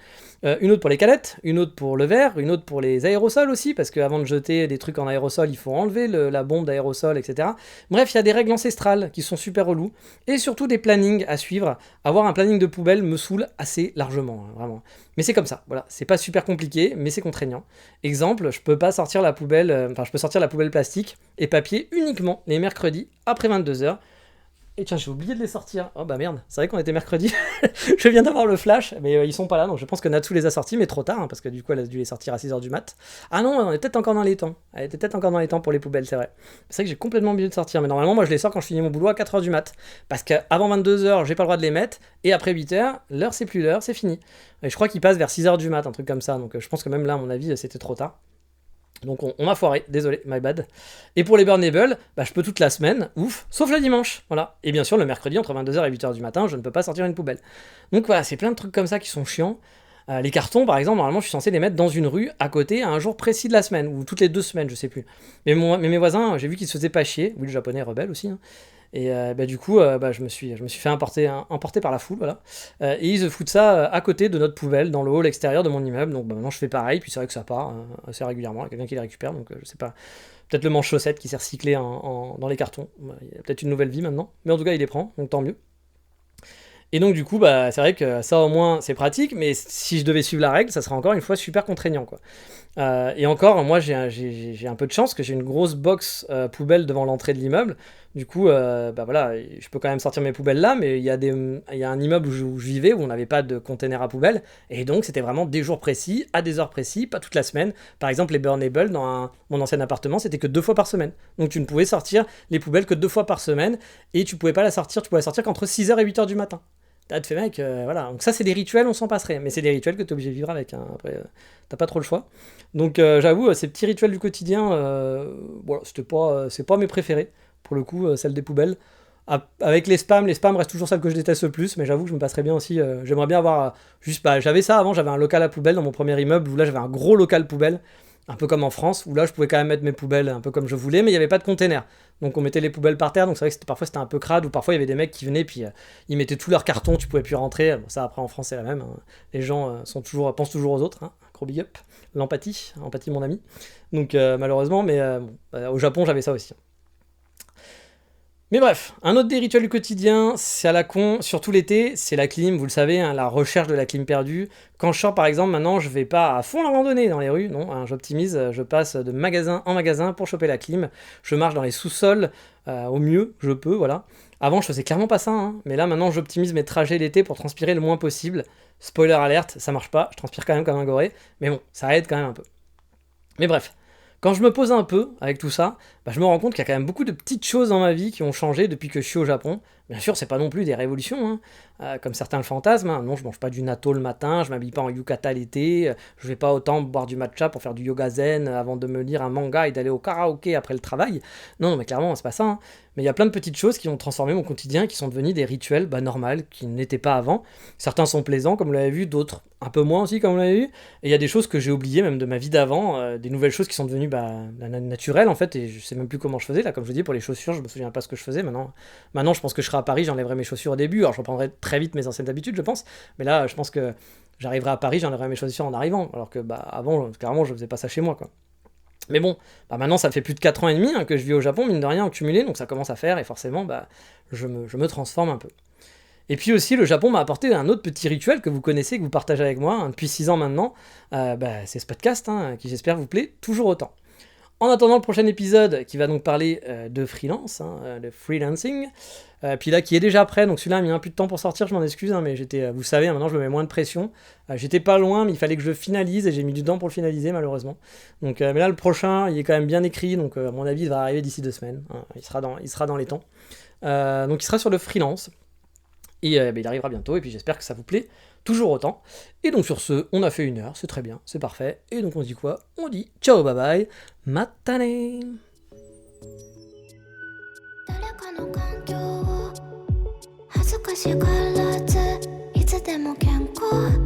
Une autre pour les canettes, une autre pour le verre, une autre pour les aérosols aussi, parce qu'avant de jeter des trucs en aérosol, il faut enlever la bombe d'aérosol, etc. Bref, il y a des règles ancestrales qui sont super reloues, et surtout des plannings à suivre. Avoir un planning de poubelle me saoule assez largement, hein, vraiment. Mais c'est comme ça, voilà, c'est pas super compliqué, mais c'est contraignant. Exemple, je peux sortir la poubelle plastique et papier uniquement les mercredis après 22h. Et tiens, j'ai oublié de les sortir. Oh bah merde, c'est vrai qu'on était mercredi. Je viens d'avoir le flash, mais ils sont pas là, donc je pense que Natsu les a sortis, mais trop tard, hein, parce que du coup elle a dû les sortir à 6h du mat. Ah non, on est peut-être encore dans les temps. Elle était peut-être encore dans les temps pour les poubelles, c'est vrai. C'est vrai que j'ai complètement oublié de sortir, mais normalement moi je les sors quand je finis mon boulot à 4h du mat. Parce qu'avant 22h, j'ai pas le droit de les mettre, et après 8h, l'heure c'est plus l'heure, c'est fini. Et je crois qu'ils passent vers 6h du mat, un truc comme ça, donc je pense que même là, à mon avis, c'était trop tard. Donc on m'a foiré, désolé, my bad. Et pour les burnables, bah, je peux toute la semaine, ouf, sauf le dimanche, voilà. Et bien sûr, le mercredi, entre 22h et 8h du matin, je ne peux pas sortir une poubelle. Donc voilà, c'est plein de trucs comme ça qui sont chiants. Les cartons, par exemple, normalement, je suis censé les mettre dans une rue, à côté, à un jour précis de la semaine, ou toutes les 2 semaines, je sais plus. Mais mes voisins, j'ai vu qu'ils se faisaient pas chier, oui, le japonais est rebelle aussi, hein. Et du coup, je me suis fait emporter par la foule, voilà. Et ils foutent ça à côté de notre poubelle, dans le hall extérieur de mon immeuble. Donc maintenant, je fais pareil. Puis c'est vrai que ça part assez régulièrement. Il y a quelqu'un qui les récupère, donc je sais pas. Peut-être le manche-chaussette qui s'est recyclé dans les cartons. Il y a peut-être une nouvelle vie maintenant. Mais en tout cas, il les prend, donc tant mieux. Et donc du coup, bah, c'est vrai que ça au moins c'est pratique, mais si je devais suivre la règle, ça serait encore une fois super contraignant, quoi. Et encore, moi j'ai un peu de chance que j'ai une grosse box poubelle devant l'entrée de l'immeuble. Du coup, bah voilà, je peux quand même sortir mes poubelles là, mais il y a un immeuble où je vivais où on n'avait pas de container à poubelle, et donc c'était vraiment des jours précis, à des heures précis, pas toute la semaine. Par exemple, les burnables dans mon ancien appartement, c'était que 2 fois par semaine. Donc tu ne pouvais sortir les poubelles que 2 fois par semaine, et tu pouvais la sortir qu'entre 6h et 8h du matin. T'as fait mec, voilà. Donc ça c'est des rituels, on s'en passerait, mais c'est des rituels que t'es obligé de vivre avec, hein. Après, t'as pas trop le choix. Donc j'avoue, ces petits rituels du quotidien, voilà, c'est pas mes préférés, pour le coup, celle des poubelles. Avec les spams restent toujours celles que je déteste le plus, mais j'avoue que je me passerais bien aussi, j'aimerais bien avoir, j'avais ça avant, j'avais un local à poubelle dans mon premier immeuble, où là j'avais un gros local poubelle, un peu comme en France, où là je pouvais quand même mettre mes poubelles un peu comme je voulais, mais il n'y avait pas de container. Donc on mettait les poubelles par terre, donc c'est vrai que parfois c'était un peu crade, ou parfois il y avait des mecs qui venaient, puis ils mettaient tous leurs cartons, tu pouvais plus rentrer. Bon, ça après en France c'est la même, hein. Les gens pensent toujours aux autres, hein. Gros big up, empathie mon ami. Donc malheureusement, mais au Japon j'avais ça aussi. Mais bref, un autre des rituels du quotidien, c'est à la con, surtout l'été, c'est la clim, vous le savez, hein, la recherche de la clim perdue. Quand je sors par exemple, maintenant je vais pas à fond la randonnée dans les rues, non, hein, j'optimise, je passe de magasin en magasin pour choper la clim, je marche dans les sous-sols, au mieux, je peux, voilà. Avant je faisais clairement pas ça, hein, mais là maintenant j'optimise mes trajets l'été pour transpirer le moins possible. Spoiler alerte, ça marche pas, je transpire quand même comme un goré, mais bon, ça aide quand même un peu. Mais bref. Quand je me pose un peu avec tout ça, bah, je me rends compte qu'il y a quand même beaucoup de petites choses dans ma vie qui ont changé depuis que je suis au Japon. Bien sûr, c'est pas non plus des révolutions, hein, comme certains le fantasment. Hein. Non, je mange pas du natto le matin, je m'habille pas en yukata l'été, je vais pas autant boire du matcha pour faire du yoga zen avant de me lire un manga et d'aller au karaoké après le travail. Non, non, mais clairement, c'est pas ça. Hein. Mais il y a plein de petites choses qui ont transformé mon quotidien, qui sont devenues des rituels normaux, qui n'étaient pas avant. Certains sont plaisants, comme vous l'avez vu, d'autres un peu moins aussi, comme vous l'avez vu. Et il y a des choses que j'ai oubliées, même de ma vie d'avant, des nouvelles choses qui sont devenues naturelles, en fait, et je sais même plus comment je faisais. Là, comme je vous dis, pour les chaussures, je me souviens pas ce que je faisais. Maintenant, je pense que je serai à Paris, j'enlèverai mes chaussures au début. Alors, je reprendrai très vite mes anciennes habitudes, je pense. Mais là, je pense que j'arriverai à Paris, j'enlèverai mes chaussures en arrivant. Alors que, avant, carrément, je faisais pas ça chez moi, quoi. Mais bon, maintenant ça fait plus de 4 ans et demi que je vis au Japon, mine de rien, en cumulé, donc ça commence à faire, et forcément, je me transforme un peu. Et puis aussi, le Japon m'a apporté un autre petit rituel que vous connaissez, que vous partagez avec moi, hein, depuis 6 ans maintenant, c'est ce podcast, hein, qui j'espère vous plaît toujours autant. En attendant le prochain épisode, qui va donc parler de freelance, hein, de freelancing, puis là qui est déjà prêt, donc celui-là a mis un peu de temps pour sortir, je m'en excuse, hein, mais vous savez, maintenant je me mets moins de pression. J'étais pas loin, mais il fallait que je le finalise, et j'ai mis du temps pour le finaliser malheureusement. Donc, mais là le prochain, il est quand même bien écrit, donc à mon avis il va arriver d'ici 2 semaines, hein, il sera dans les temps. Donc il sera sur le freelance, et il arrivera bientôt, et puis j'espère que ça vous plaît toujours autant. Et donc sur ce, on a fait 1 heure, c'est très bien, c'est parfait. Et donc on dit quoi? On dit ciao, bye bye, matane. 誰かの環境を恥ずかしがらずいつでも健康